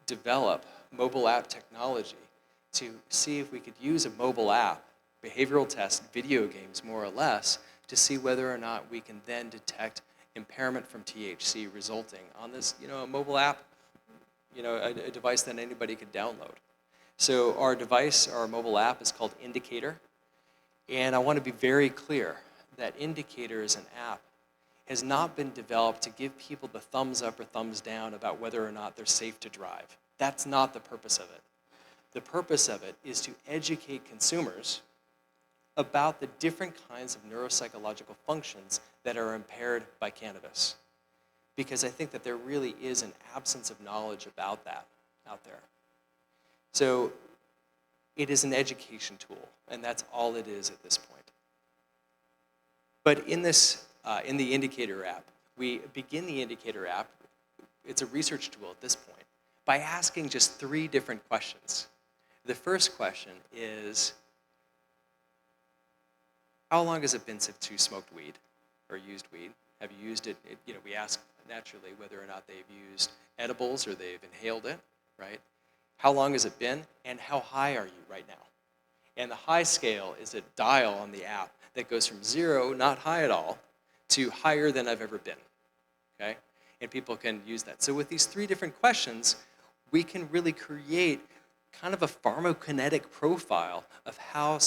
develop mobile app technology to see if we could use a mobile app, behavioral test, video games more or less, to see whether or not we can then detect impairment from THC resulting on this, a mobile app, a device that anybody could download. So our device, our mobile app is called Indicator. And I want to be very clear that Indicator as an app has not been developed to give people the thumbs up or thumbs down about whether or not they're safe to drive. That's not the purpose of it. The purpose of it is to educate consumers about the different kinds of neuropsychological functions that are impaired by cannabis. Because I think that there really is an absence of knowledge about that out there. So it is an education tool, and that's all it is at this point. But in the Indicator app, we begin the Indicator app, it's a research tool at this point, by asking just 3 different questions. The first question is, how long has it been since you smoked weed or used weed? Have you used it? We ask naturally whether or not they've used edibles or they've inhaled it, right? How long has it been, and how high are you right now? And the high scale is a dial on the app that goes from 0, not high at all, to higher than I've ever been, okay? And people can use that. So with these 3 different questions, we can really create kind of a pharmacokinetic profile of how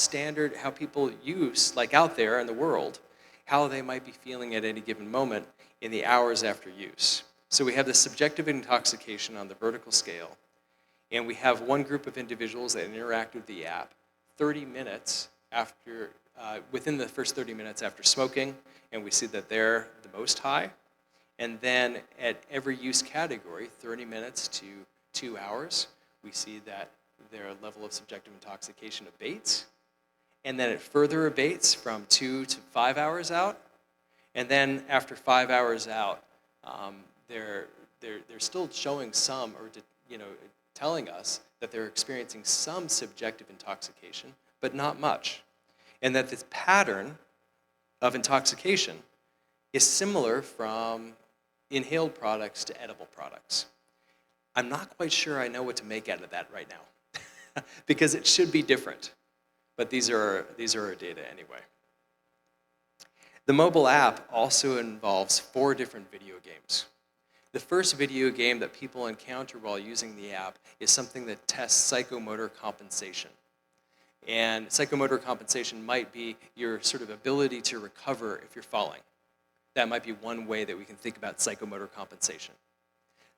people use, like out there in the world, how they might be feeling at any given moment in the hours after use. So we have the subjective intoxication on the vertical scale, and we have one group of individuals that interact with the app 30 minutes after, within the first 30 minutes after smoking, and we see that they're the most high. And then at every use category, 30 minutes to 2 hours, we see that their level of subjective intoxication abates. And then it further abates from 2 to 5 hours out. And then after 5 hours out, they're still showing some, or telling us that they're experiencing some subjective intoxication, but not much. And that this pattern of intoxication is similar from inhaled products to edible products. I'm not quite sure I know what to make out of that right now, because it should be different. But these are our data anyway. The mobile app also involves 4 different video games. The first video game that people encounter while using the app is something that tests psychomotor compensation. And psychomotor compensation might be your sort of ability to recover if you're falling. That might be one way that we can think about psychomotor compensation.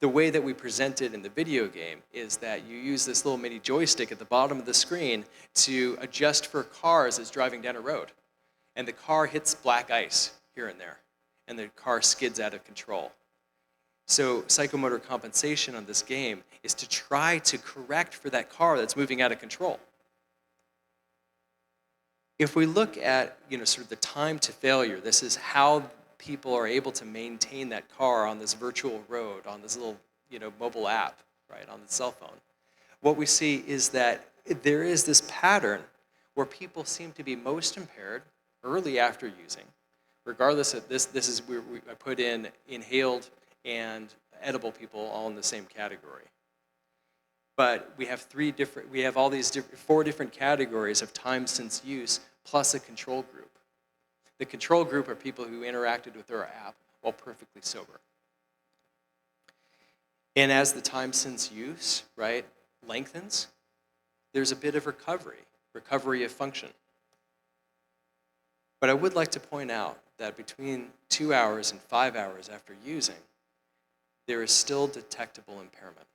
The way that we present it in the video game is that you use this little mini joystick at the bottom of the screen to adjust for cars as driving down a road. And the car hits black ice here and there, and the car skids out of control. So psychomotor compensation on this game is to try to correct for that car that's moving out of control. If we look at sort of the time to failure, this is how people are able to maintain that car on this virtual road, on this little mobile app, right, on the cell phone. What we see is that there is this pattern where people seem to be most impaired early after using, regardless of this is where I put in inhaled and edible people all in the same category. But we have 4 different categories of time since use plus a control group. The control group are people who interacted with our app while perfectly sober. And as the time since use, right, lengthens, there's a bit of recovery of function. But I would like to point out that between 2 hours and 5 hours after using, there is still detectable impairment.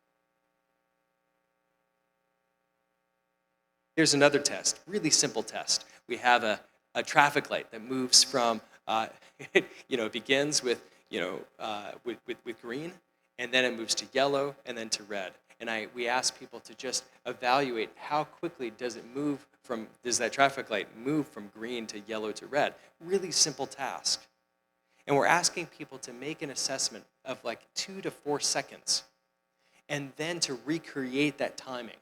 Here's another test, really simple test. We have a traffic light that moves from, it begins with green, and then it moves to yellow, and then to red. and we ask people to just evaluate how quickly does that traffic light move from green to yellow to red. Really simple task. And we're asking people to make an assessment of like 2 to 4 seconds, and then to recreate that timing.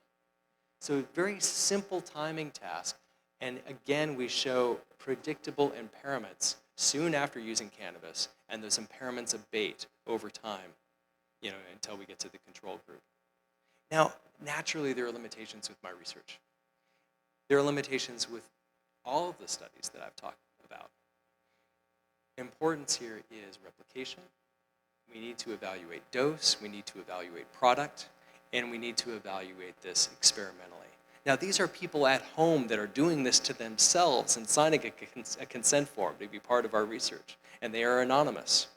So very simple timing task. And again, we show predictable impairments soon after using cannabis, and those impairments abate over time, until we get to the control group. Now, naturally, there are limitations with my research. There are limitations with all of the studies that I've talked about. Importance here is replication. We need to evaluate dose, we need to evaluate product, and we need to evaluate this experimentally. Now, these are people at home that are doing this to themselves and signing a consent form to be part of our research, and they are anonymous.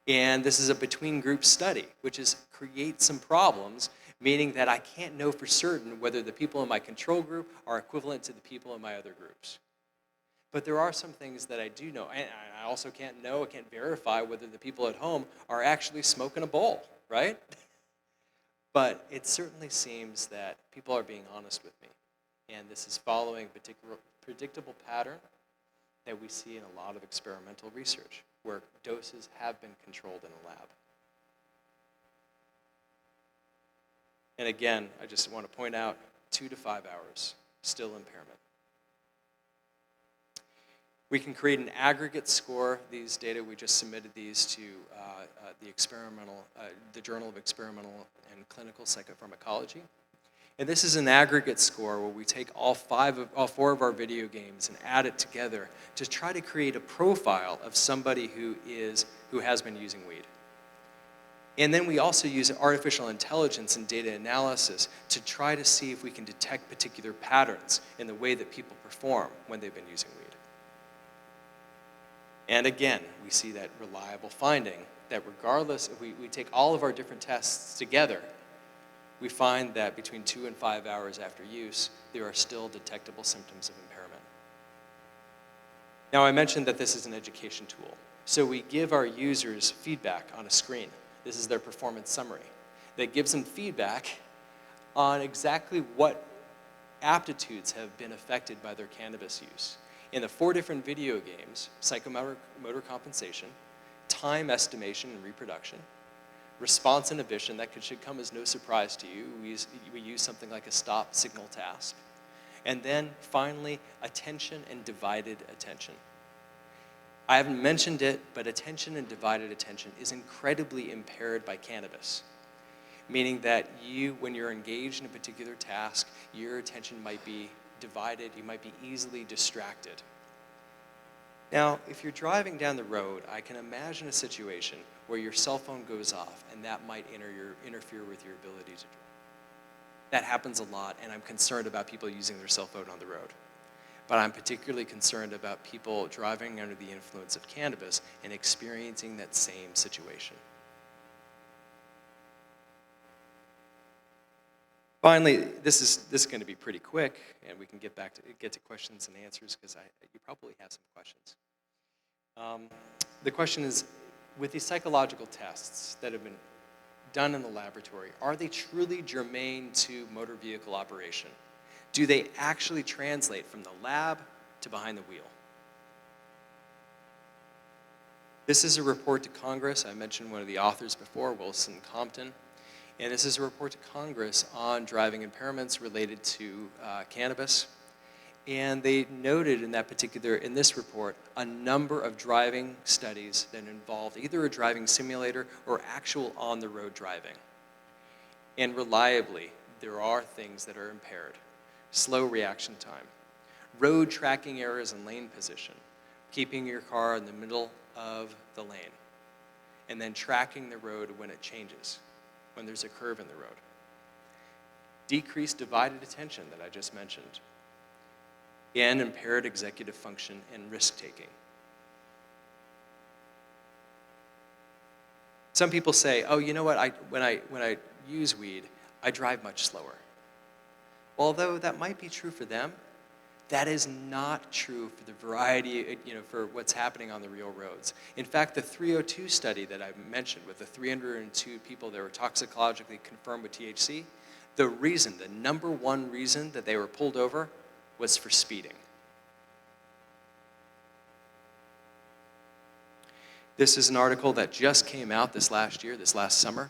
And this is a between-group study, which creates some problems, meaning that I can't know for certain whether the people in my control group are equivalent to the people in my other groups. But there are some things that I do know, and I also can't verify whether the people at home are actually smoking a bowl, right? But it certainly seems that people are being honest with me. And this is following a predictable pattern that we see in a lot of experimental research, where doses have been controlled in a lab. And again, I just want to point out, 2 to 5 hours, still impairment. We can create an aggregate score. These data, we just submitted these to the Journal of Experimental and Clinical Psychopharmacology. And this is an aggregate score where we take all 4 of our video games and add it together to try to create a profile of somebody who has been using weed. And then we also use artificial intelligence and data analysis to try to see if we can detect particular patterns in the way that people perform when they've been using weed. And again, we see that reliable finding that regardless, if we take all of our different tests together, we find that between 2 and 5 hours after use, there are still detectable symptoms of impairment. Now, I mentioned that this is an education tool. So we give our users feedback on a screen. This is their performance summary. That gives them feedback on exactly what aptitudes have been affected by their cannabis use. In the 4 different video games, psychomotor compensation, time estimation and reproduction, response inhibition, that should come as no surprise to you. We use something like a stop signal task. And then finally, attention and divided attention. I haven't mentioned it, but attention and divided attention is incredibly impaired by cannabis, meaning that when you're engaged in a particular task, your attention might be divided, you might be easily distracted. Now, if you're driving down the road, I can imagine a situation where your cell phone goes off and that might interfere with your ability to drive. That happens a lot, and I'm concerned about people using their cell phone on the road. But I'm particularly concerned about people driving under the influence of cannabis and experiencing that same situation. Finally, this is going to be pretty quick, and we can get to questions and answers because you probably have some questions. The question is, with these psychological tests that have been done in the laboratory, are they truly germane to motor vehicle operation? Do they actually translate from the lab to behind the wheel? This is a report to Congress. I mentioned one of the authors before, Wilson Compton. And this is a report to Congress on driving impairments related to cannabis. And they noted in this report, a number of driving studies that involved either a driving simulator or actual on-the-road driving. And reliably, there are things that are impaired. Slow reaction time, road tracking errors in lane position, keeping your car in the middle of the lane, and then tracking the road when it changes, when there's a curve in the road. Decreased divided attention that I just mentioned, and impaired executive function and risk-taking. Some people say, oh, you know what, when I use weed, I drive much slower. Although that might be true for them, That is not true for the variety, for what's happening on the real roads. In fact, the 302 study that I mentioned with the 302 people that were toxicologically confirmed with THC, the number one reason that they were pulled over was for speeding. This is an article that just came out this last summer,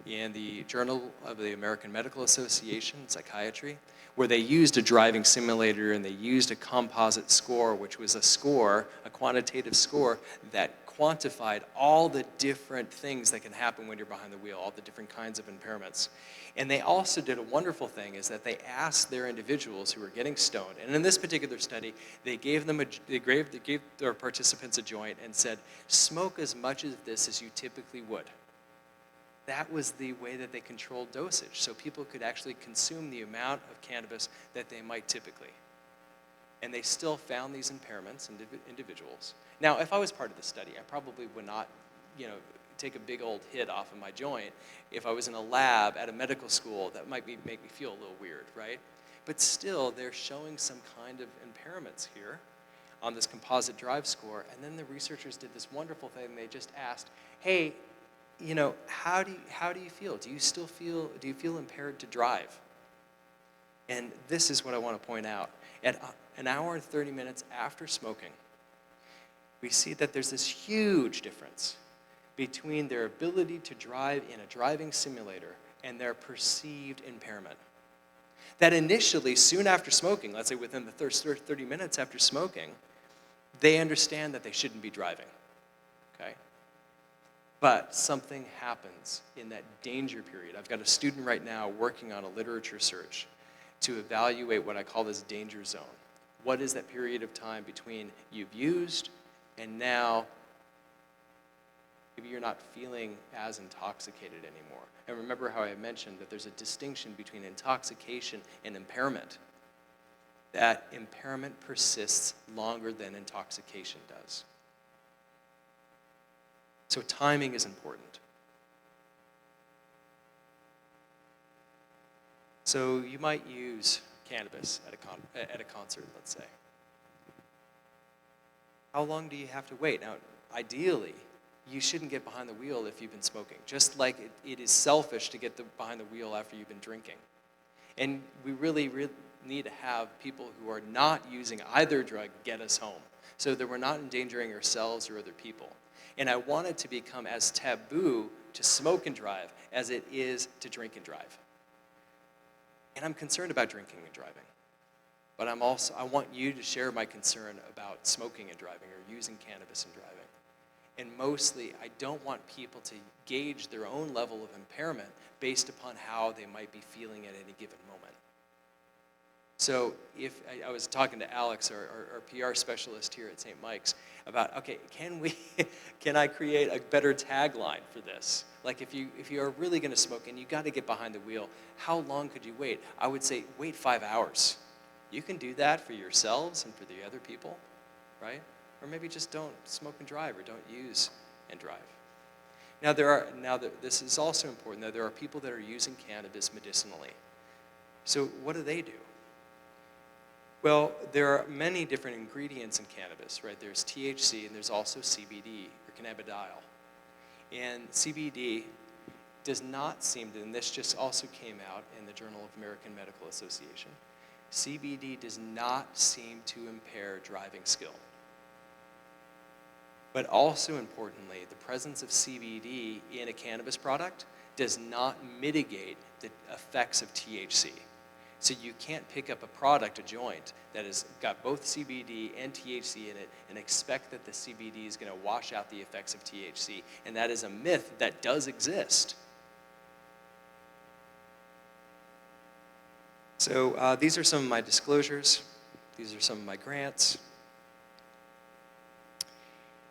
in the Journal of the American Medical Association, Psychiatry, where they used a driving simulator and they used a composite score, which was a quantitative score that quantified all the different things that can happen when you're behind the wheel, all the different kinds of impairments. And they also did a wonderful thing, is that they asked their individuals who were getting stoned, and in this particular study, they gave their participants a joint and said, smoke as much of this as you typically would. That was the way that they controlled dosage, so people could actually consume the amount of cannabis that they might typically. And they still found these impairments in individuals. Now, if I was part of the study, I probably would not, take a big old hit off of my joint. If I was in a lab at a medical school, that might make me feel a little weird, right? But still, they're showing some kind of impairments here on this composite drive score. And then the researchers did this wonderful thing. They just asked, hey, how do you feel? Do you feel impaired to drive? And this is what I want to point out. At an hour and 30 minutes after smoking, we see that there's this huge difference between their ability to drive in a driving simulator and their perceived impairment. That initially, soon after smoking, let's say within the first 30 minutes after smoking, they understand that they shouldn't be driving, okay? But something happens in that danger period. I've got a student right now working on a literature search to evaluate what I call this danger zone. What is that period of time between you've used and now maybe you're not feeling as intoxicated anymore? And remember how I mentioned that there's a distinction between intoxication and impairment. That impairment persists longer than intoxication does. So timing is important. So you might use cannabis at a concert, let's say. How long do you have to wait? Now, ideally, you shouldn't get behind the wheel if you've been smoking, just like it is selfish to get behind the wheel after you've been drinking. And we really need to have people who are not using either drug get us home, so that we're not endangering ourselves or other people. And I want it to become as taboo to smoke and drive as it is to drink and drive. And I'm concerned about drinking and driving. But I want you to share my concern about smoking and driving or using cannabis and driving. And mostly, I don't want people to gauge their own level of impairment based upon how they might be feeling at any given moment. So if I was talking to Alex, our PR specialist here at St. Mike's, about, okay, can I create a better tagline for this? Like if you are really going to smoke and you got to get behind the wheel, how long could you wait? I would say wait 5 hours. You can do that for yourselves and for the other people, right? Or maybe just don't smoke and drive, or don't use and drive. Now this is also important, that there are people that are using cannabis medicinally. So what do they do? Well, there are many different ingredients in cannabis, right? There's THC and there's also CBD, or cannabidiol. And CBD does not seem to, and this just also came out in the Journal of American Medical Association, CBD does not seem to impair driving skill. But also importantly, the presence of CBD in a cannabis product does not mitigate the effects of THC. So you can't pick up a joint, that has got both CBD and THC in it and expect that the CBD is going to wash out the effects of THC. And that is a myth that does exist. So these are some of my disclosures. These are some of my grants.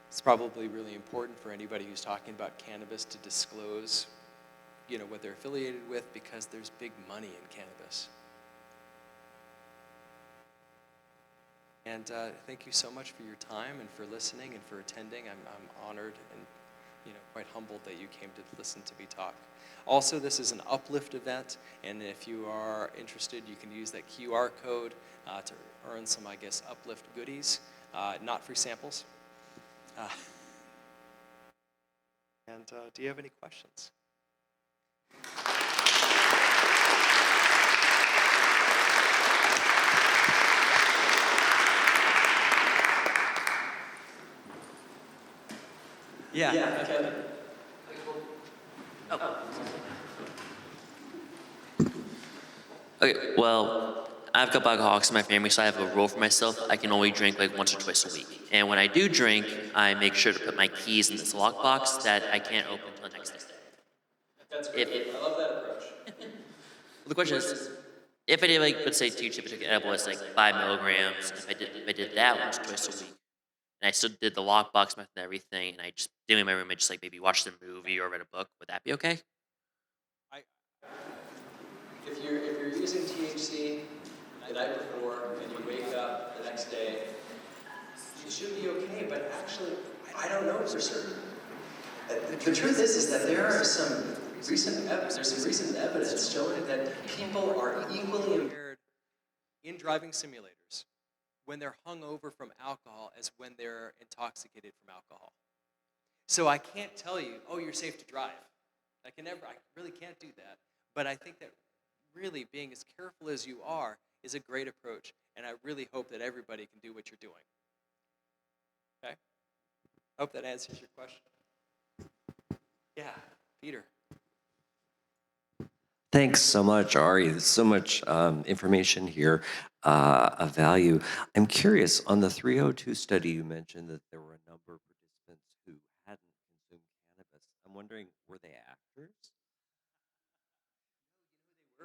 It's probably really important for anybody who's talking about cannabis to disclose, what they're affiliated with, because there's big money in cannabis. And thank you so much for your time and for listening and for attending. I'm honored and quite humbled that you came to listen to me talk. Also, this is an uplift event, and if you are interested, you can use that QR code to earn some, I guess, uplift goodies, not free samples. And do you have any questions? Yeah, Kevin. Okay, well, I have a couple alcoholics in my family, so I have a rule for myself. I can only drink like once or twice a week. And when I do drink, I make sure to put my keys in this lockbox that I can't open until the next day. That's great. I love that approach. Well, the question is, if I did like, let's say THC particular edible is like 5 milligrams, if I did that once or twice a week, and I still did the lockbox method and everything, and I just did it in my room, I just like maybe watched a movie or read a book, would that be okay? If you're using THC the night before and you wake up the next day, you should be okay. But actually, I don't know for certain. The truth is that there are some recent evidence showing that people are equally impaired in driving simulators when they're hungover from alcohol as when they're intoxicated from alcohol. So I can't tell you, oh, you're safe to drive. I really can't do that. But I think that really being as careful as you are is a great approach, and I really hope that everybody can do what you're doing. Okay? Hope that answers your question. Yeah, Peter. Thanks so much, Ari. There's so much information here of value. I'm curious, on the 302 study, you mentioned that there were a number of participants who hadn't consumed cannabis. I'm wondering, were they actors?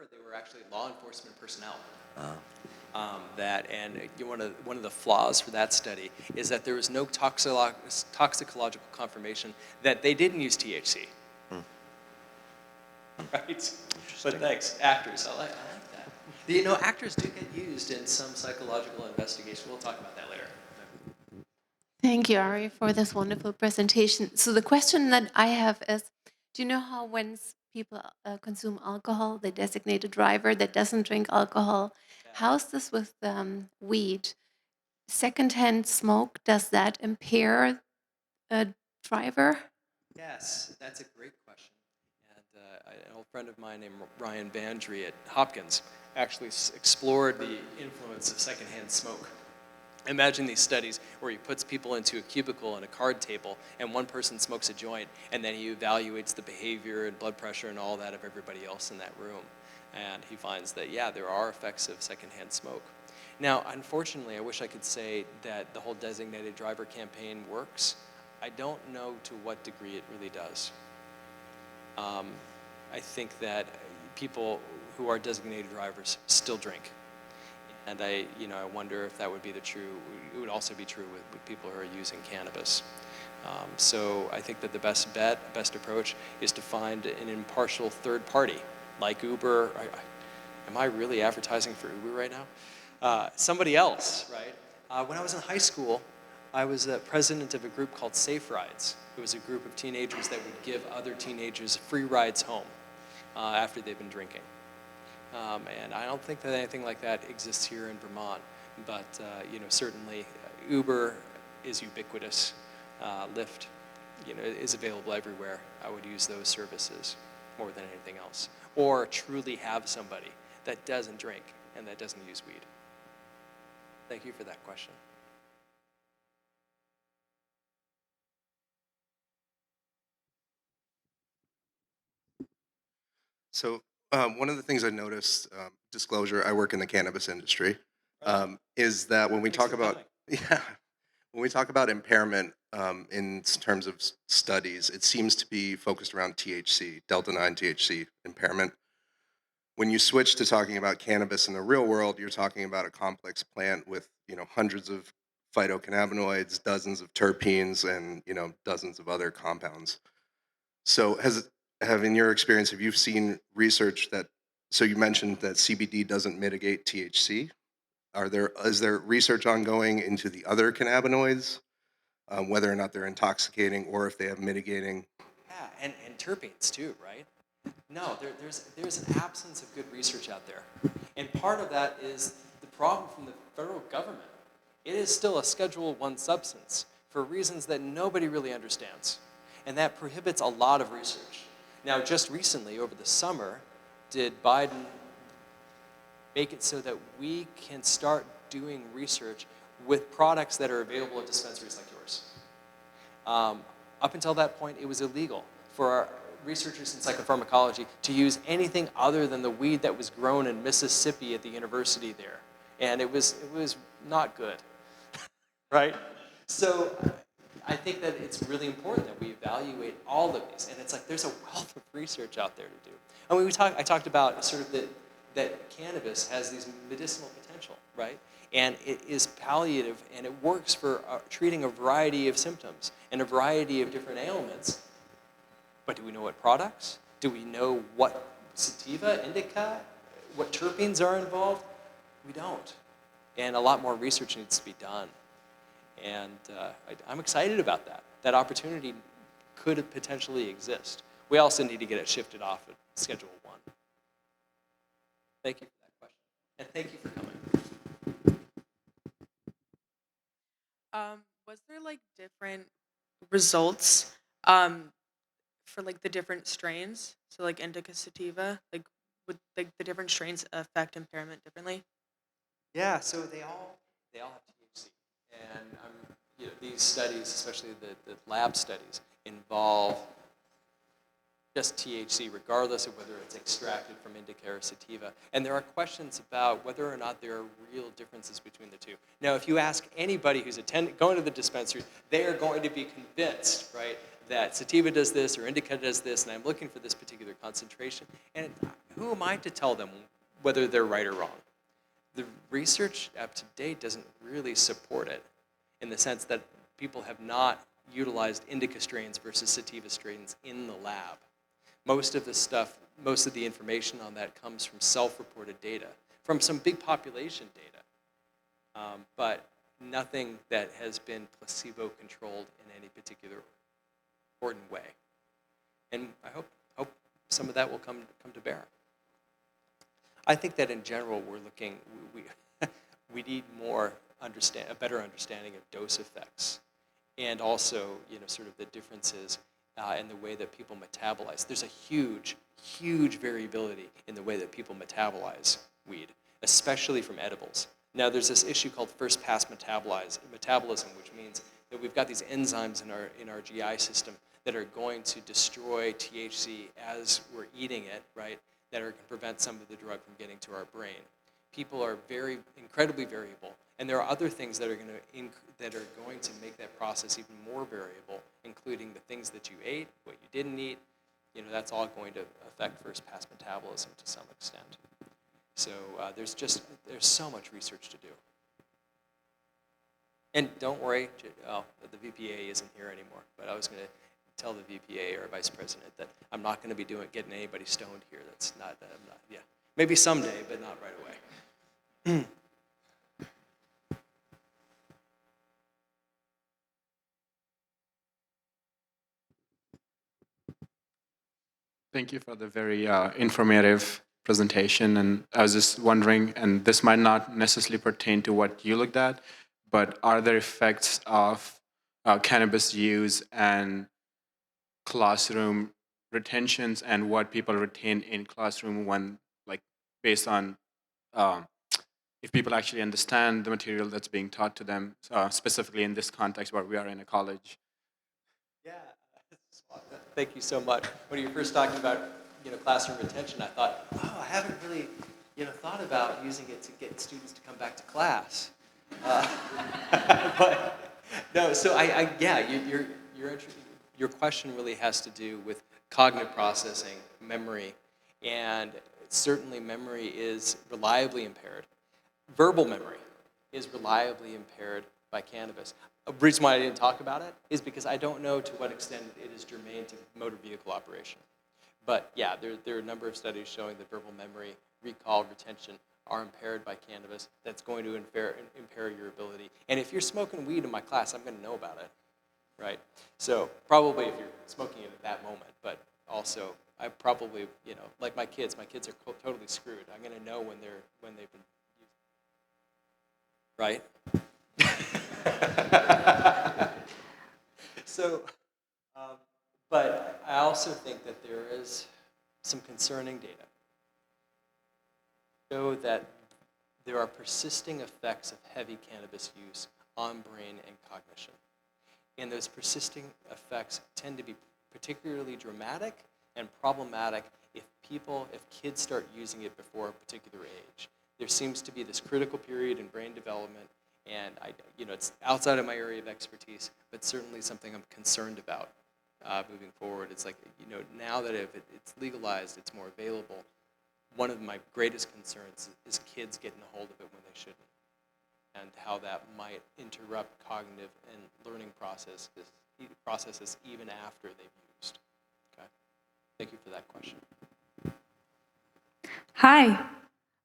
They were actually law enforcement personnel. One of the flaws for that study is that there was no toxicological confirmation that they didn't use THC. Right? But thanks, actors. I like that. Actors do get used in some psychological investigation. We'll talk about that later. Thank you, Ari, for this wonderful presentation. So the question that I have is, do you know how when people consume alcohol, they designate a driver that doesn't drink alcohol? Yeah. How's this with weed? Secondhand smoke, does that impair a driver? Yes, that's a great question. And an old friend of mine named Ryan Bandry at Hopkins actually explored the influence of secondhand smoke. Imagine these studies where he puts people into a cubicle and a card table, and one person smokes a joint, and then he evaluates the behavior and blood pressure and all that of everybody else in that room. And he finds that, yeah, there are effects of secondhand smoke. Now, unfortunately, I wish I could say that the whole designated driver campaign works. I don't know to what degree it really does. I think that people who are designated drivers still drink. And I wonder if that would be it would also be true with people who are using cannabis. So I think that the best approach is to find an impartial third party, like Uber. Am I really advertising for Uber right now? Somebody else, right? When I was in high school, I was the president of a group called Safe Rides. It was a group of teenagers that would give other teenagers free rides home after they've been drinking. And I don't think that anything like that exists here in Vermont, but certainly Uber is ubiquitous. Lyft, is available everywhere. I would use those services more than anything else, or truly have somebody that doesn't drink and that doesn't use weed. Thank you for that question. So one of the things I noticed, disclosure, I work in the cannabis industry, is that when we talk about when we talk about impairment in terms of studies, it seems to be focused around THC, delta 9 THC impairment. When you switch to talking about cannabis in the real world, you're talking about a complex plant with hundreds of phytocannabinoids, dozens of terpenes, and dozens of other compounds. So in your experience, have you seen research so you mentioned that CBD doesn't mitigate THC. Is there research ongoing into the other cannabinoids, whether or not they're intoxicating or if they have mitigating? Yeah, and terpenes too, right? No, there's an absence of good research out there. And part of that is the problem from the federal government. It is still a Schedule I substance for reasons that nobody really understands. And that prohibits a lot of research. Now, just recently, over the summer, did Biden make it so that we can start doing research with products that are available at dispensaries like yours. Up until that point, it was illegal for our researchers in psychopharmacology to use anything other than the weed that was grown in Mississippi at the university there. And it was not good, right? So I think that it's really important that we evaluate all of these. And it's like there's a wealth of research out there to do. I mean, I talked about sort of that cannabis has these medicinal potential, right? And it is palliative, and it works for treating a variety of symptoms and a variety of different ailments. But do we know what products? Do we know what sativa, indica, what terpenes are involved? We don't. And a lot more research needs to be done. And I'm excited about that. That opportunity could potentially exist. We also need to get it shifted off of Schedule I. Thank you for that question. And thank you for coming. Was there like different results for like the different strains? So like indica, sativa, like would like the different strains affect impairment differently? Yeah, so they all have THC, and these studies, especially the lab studies, involve just THC, regardless of whether it's extracted from indica or sativa. And there are questions about whether or not there are real differences between the two. Now, if you ask anybody who's going to the dispensary, they are going to be convinced, right, that sativa does this or indica does this, and I'm looking for this particular concentration. And who am I to tell them whether they're right or wrong? The research up to date doesn't really support it, in the sense that people have not utilized indica strains versus sativa strains in the lab. Most of the information on that comes from self-reported data, from some big population data, but nothing that has been placebo-controlled in any particular important way. And I hope some of that will come to bear. I think that in general, we need a better understanding of dose effects, and also sort of the differences in the way that people metabolize. There's a huge variability in the way that people metabolize weed, especially from edibles. Now, there's this issue called first-pass metabolism, which means that we've got these enzymes in our GI system that are going to destroy THC as we're eating it, right? That are going to prevent some of the drug from getting to our brain. People are incredibly variable, and there are other things that are going to make that process even more variable, including the things that you ate, what you didn't eat. That's all going to affect first-pass metabolism to some extent. So there's so much research to do. And don't worry, the VPA isn't here anymore, but I was going to tell the VPA or vice president that I'm not going to be getting anybody stoned here. That's not, yeah. Maybe someday, but not right away. Thank you for the very informative presentation. And I was just wondering, and this might not necessarily pertain to what you looked at, but are there effects of cannabis use and classroom retentions, and what people retain in classroom when, like, based on if people actually understand the material that's being taught to them, specifically in this context where we are in a college? Yeah, thank you so much. When you were first talking about classroom retention, I thought, I haven't really thought about using it to get students to come back to class. But no, so your question really has to do with cognitive processing, memory, and certainly memory is reliably impaired. Verbal memory is reliably impaired by cannabis. A reason why I didn't talk about it is because I don't know to what extent it is germane to motor vehicle operation. But yeah, there are a number of studies showing that verbal memory, recall, retention are impaired by cannabis. That's going to impair your ability. And if you're smoking weed in my class, I'm going to know about it, right? So probably if you're smoking it at that moment, but also I probably, like my kids are totally screwed. I'm going to know when they've been using. right? So, but I also think that there is some concerning data show that there are persisting effects of heavy cannabis use on brain and cognition. And those persisting effects tend to be particularly dramatic and problematic if kids start using it before a particular age. There seems to be this critical period in brain development, and it's outside of my area of expertise, but certainly something I'm concerned about moving forward. It's like, now that if it's legalized, it's more available. One of my greatest concerns is kids getting a hold of it when they shouldn't, and how that might interrupt cognitive and learning processes even after they've used. Okay, thank you for that question. Hi.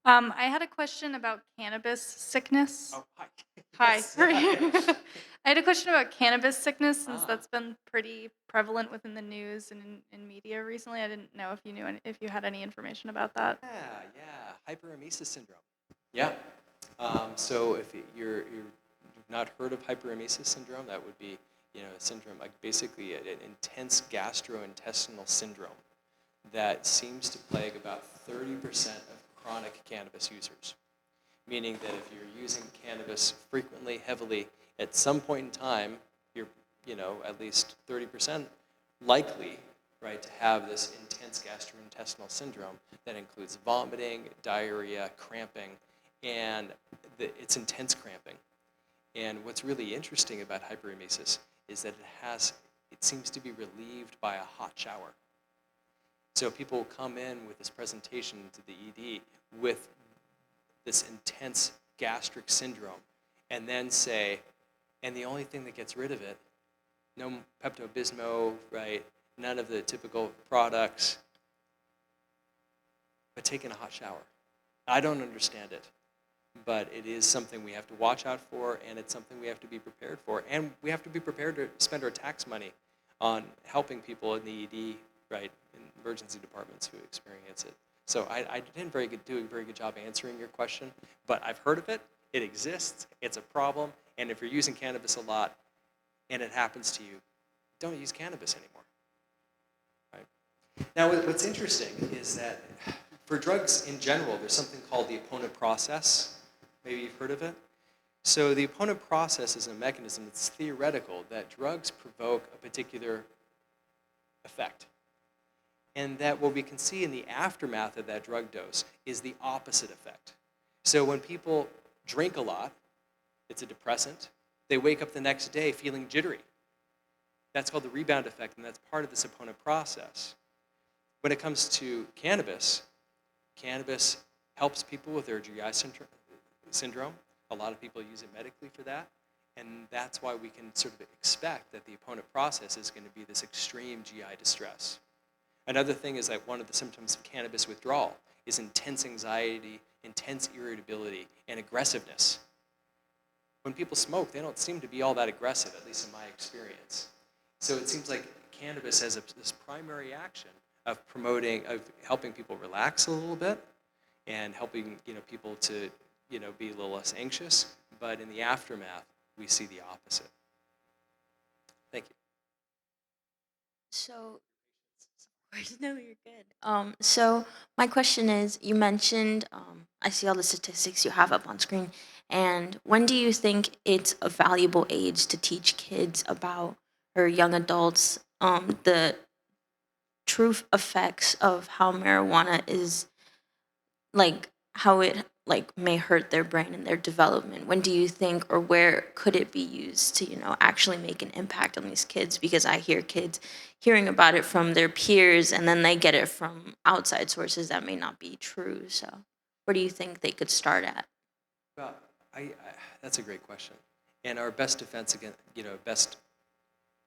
I had a question about cannabis sickness. Oh, hi. Hi. Yes. I had a question about cannabis sickness since Ah. that's been pretty prevalent within the news and in media recently. I didn't know if you knew if you had any information about that. Yeah, hyperemesis syndrome. Yeah. So if you've not heard of hyperemesis syndrome, that would be a syndrome, like basically an intense gastrointestinal syndrome that seems to plague about 30% of chronic cannabis users. Meaning that if you're using cannabis frequently, heavily, at some point in time, you're at least 30% likely, right, to have this intense gastrointestinal syndrome that includes vomiting, diarrhea, cramping, and it's intense cramping. And what's really interesting about hyperemesis is that it seems to be relieved by a hot shower. So people come in with this presentation to the ED with this intense gastric syndrome, and then say, and the only thing that gets rid of it, no Pepto-Bismol, right, none of the typical products, but taking a hot shower. I don't understand it, but it is something we have to watch out for, and it's something we have to be prepared for, and we have to be prepared to spend our tax money on helping people in the ED, right, in emergency departments who experience it. So I didn't do a very good job answering your question, but I've heard of it. It exists. It's a problem. And if you're using cannabis a lot and it happens to you, don't use cannabis anymore. Right? Now, what's interesting is that for drugs in general, there's something called the opponent process. Maybe you've heard of it. So the opponent process is a mechanism that's theoretical that drugs provoke a particular effect. And that what we can see in the aftermath of that drug dose is the opposite effect. So when people drink a lot, it's a depressant, they wake up the next day feeling jittery. That's called the rebound effect, and that's part of this opponent process. When it comes to cannabis helps people with their GI syndrome. A lot of people use it medically for that, and that's why we can sort of expect that the opponent process is going to be this extreme GI distress. Another thing is that one of the symptoms of cannabis withdrawal is intense anxiety, intense irritability, and aggressiveness. When people smoke, they don't seem to be all that aggressive, at least in my experience. So it seems like cannabis has this primary action of helping people relax a little bit and helping people to be a little less anxious. But in the aftermath, we see the opposite. Thank you. So, no, you're good. So my question is, you mentioned, I see all the statistics you have up on screen, and when do you think it's a valuable age to teach kids about, or young adults, the true effects of how marijuana is, like, how it may hurt their brain and their development? When do you think, or where could it be used to actually make an impact on these kids? Because I hear kids hearing about it from their peers, and then they get it from outside sources that may not be true. So where do you think they could start at? Well, that's a great question. And our best defense against, best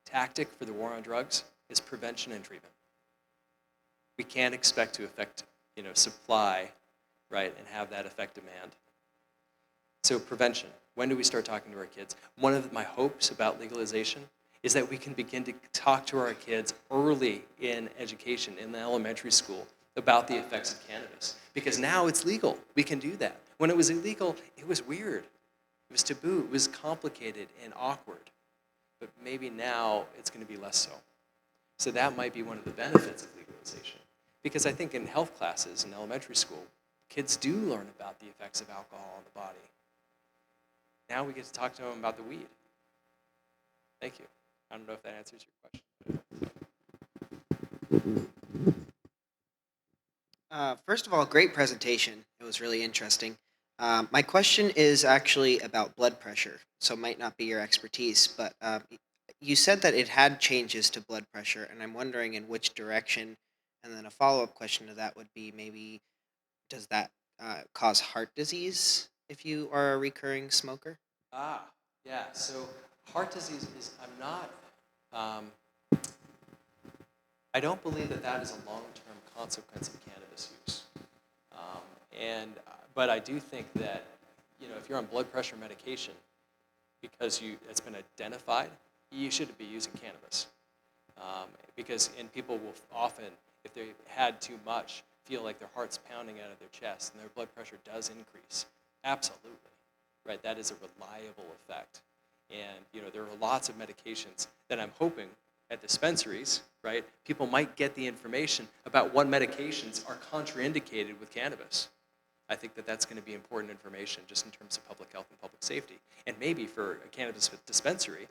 tactic for the war on drugs is prevention and treatment. We can't expect to affect, supply, right, and have that affect demand. So prevention. When do we start talking to our kids? One of my hopes about legalization is that we can begin to talk to our kids early in education, in the elementary school, about the effects of cannabis. Because now it's legal. We can do that. When it was illegal, it was weird. It was taboo, it was complicated and awkward. But maybe now it's going to be less so. So that might be one of the benefits of legalization. Because I think in health classes in elementary school, kids do learn about the effects of alcohol on the body. Now we get to talk to them about the weed. Thank you. I don't know if that answers your question. First of all, great presentation. It was really interesting. My question is actually about blood pressure, so it might not be your expertise, but you said that it had changes to blood pressure, and I'm wondering in which direction. And then a follow-up question to that would be maybe, does that cause heart disease if you are a recurring smoker? Yeah, so heart disease is, I don't believe that that is a long-term consequence of cannabis use. But I do think that, if you're on blood pressure medication, because it's been identified, you shouldn't be using cannabis. And people will often, if they had too much, feel like their heart's pounding out of their chest and their blood pressure does increase. Absolutely, right? That is a reliable effect. And, there are lots of medications that I'm hoping at dispensaries, right, people might get the information about what medications are contraindicated with cannabis. I think that that's going to be important information just in terms of public health and public safety. And maybe for a cannabis dispensary,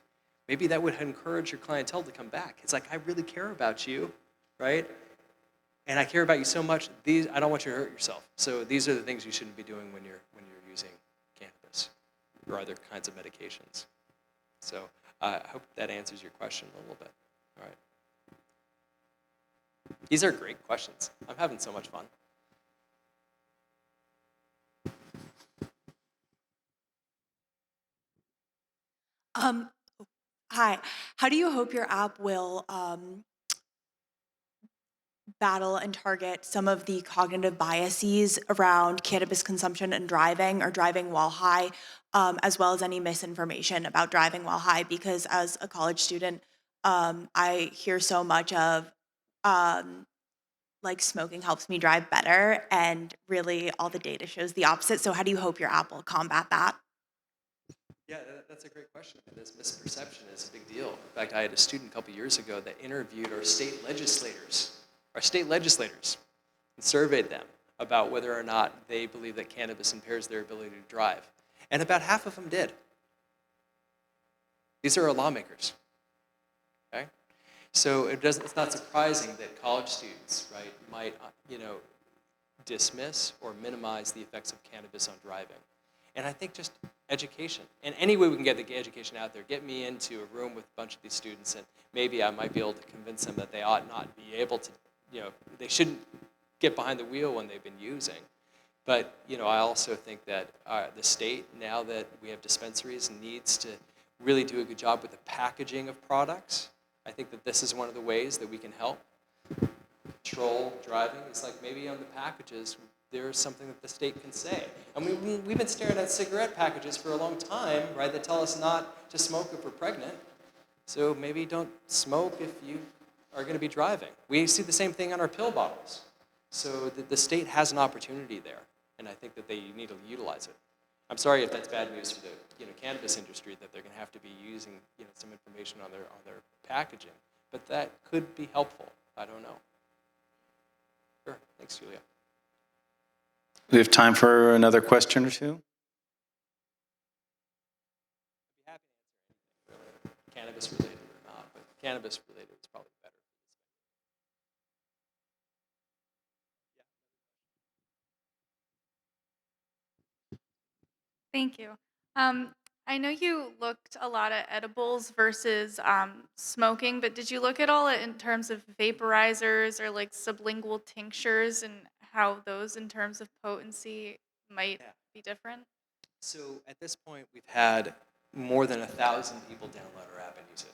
maybe that would encourage your clientele to come back. It's like, I really care about you, right? And I care about you so much, I don't want you to hurt yourself. So these are the things you shouldn't be doing when you're using cannabis or other kinds of medications. So I hope that answers your question a little bit. All right. These are great questions. I'm having so much fun. Hi. How do you hope your app will battle and target some of the cognitive biases around cannabis consumption and driving or driving while high, as well as any misinformation about driving while high? Because as a college student, I hear so much of like smoking helps me drive better, and really all the data shows the opposite. So how do you hope your app will combat that? Yeah, that's a great question. This misperception is a big deal. In fact, I had a student a couple years ago that interviewed our state legislators, and surveyed them about whether or not they believe that cannabis impairs their ability to drive. And about half of them did. These are our lawmakers, okay? So it's not surprising that college students, right, might, dismiss or minimize the effects of cannabis on driving. And I think just education, and any way we can get the education out there, get me into a room with a bunch of these students, and maybe I might be able to convince them that they ought not be able to, they shouldn't get behind the wheel when they've been using. But, I also think that the state, now that we have dispensaries, needs to really do a good job with the packaging of products. I think that this is one of the ways that we can help control driving. It's like maybe on the packages, there's something that the state can say. And we've been staring at cigarette packages for a long time, right, that tell us not to smoke if we're pregnant. So maybe don't smoke if you are going to be driving. We see the same thing on our pill bottles. So the state has an opportunity there, and I think that they need to utilize it. I'm sorry if that's bad news for the cannabis industry, that they're going to have to be using some information on their packaging, but that could be helpful. I don't know. Sure. Thanks, Julia. We have time for another question or two. I'd be happy to answer anything, really, cannabis related or not, but cannabis related is probably better. Thank you. I know you looked a lot at edibles versus smoking, but did you look at all in terms of vaporizers or like sublingual tinctures and how those, in terms of potency, might be different? So at this point, we've had more than 1,000 people download our app and use it.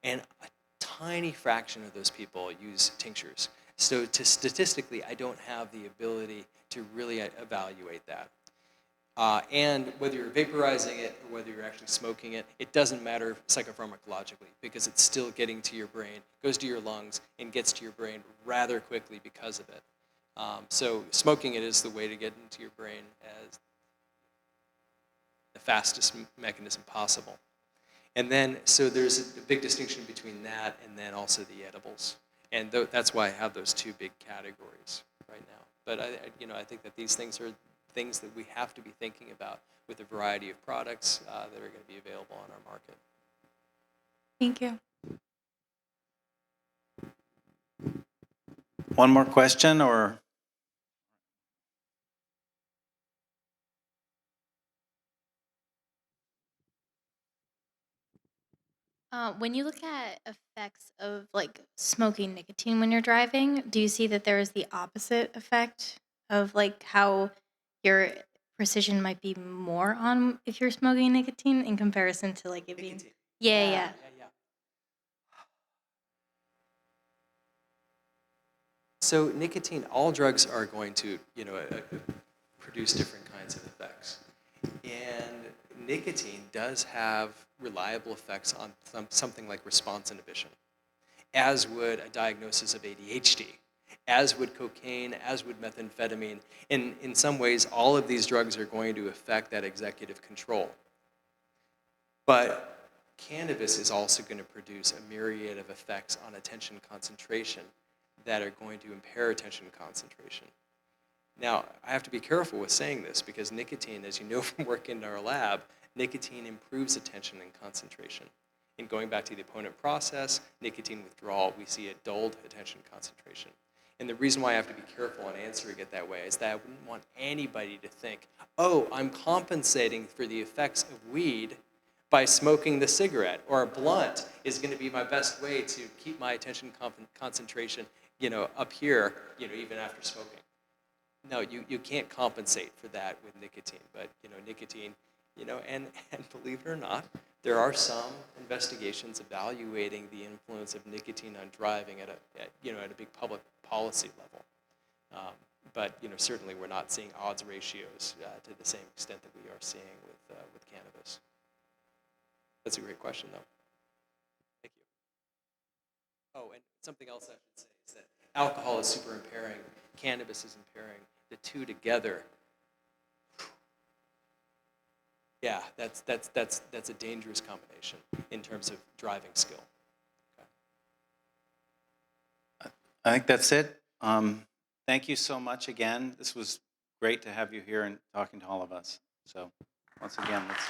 And a tiny fraction of those people use tinctures. So statistically, I don't have the ability to really evaluate that. And whether you're vaporizing it or whether you're actually smoking it, it doesn't matter psychopharmacologically, because it's still getting to your brain, goes to your lungs, and gets to your brain rather quickly because of it. So smoking it is the way to get into your brain as fastest mechanism possible. And then, so there's a big distinction between that and then also the edibles. And that's why I have those two big categories right now. But I think that these things are things that we have to be thinking about with a variety of products that are going to be available on our market. Thank you. One more question, or? When you look at effects of like smoking nicotine when you're driving, do you see that there is the opposite effect of like how your precision might be more on if you're smoking nicotine in comparison to like it being? Nicotine. Yeah. So nicotine, all drugs are going to, produce different kinds of effects. And nicotine does have reliable effects on something like response inhibition, as would a diagnosis of ADHD, as would cocaine, as would methamphetamine. In some ways, all of these drugs are going to affect that executive control. But cannabis is also going to produce a myriad of effects on attention concentration that are going to impair attention concentration. Now, I have to be careful with saying this because nicotine, as you know from working in our lab, nicotine improves attention and concentration. And going back to the opponent process, nicotine withdrawal, we see a dulled attention concentration. And the reason why I have to be careful on answering it that way is that I wouldn't want anybody to think, oh, I'm compensating for the effects of weed by smoking the cigarette, or a blunt is going to be my best way to keep my attention concentration, up here, even after smoking. No, you can't compensate for that with nicotine, but nicotine, and believe it or not, there are some investigations evaluating the influence of nicotine on driving at a big public policy level. But certainly we're not seeing odds ratios to the same extent that we are seeing with cannabis. That's a great question, though. Thank you. Oh, and something else I should say is that alcohol is super impairing, cannabis is impairing. The two together, yeah, that's a dangerous combination in terms of driving skill. Okay. I think that's it. Thank you so much again. This was great to have you here and talking to all of us. So once again, let's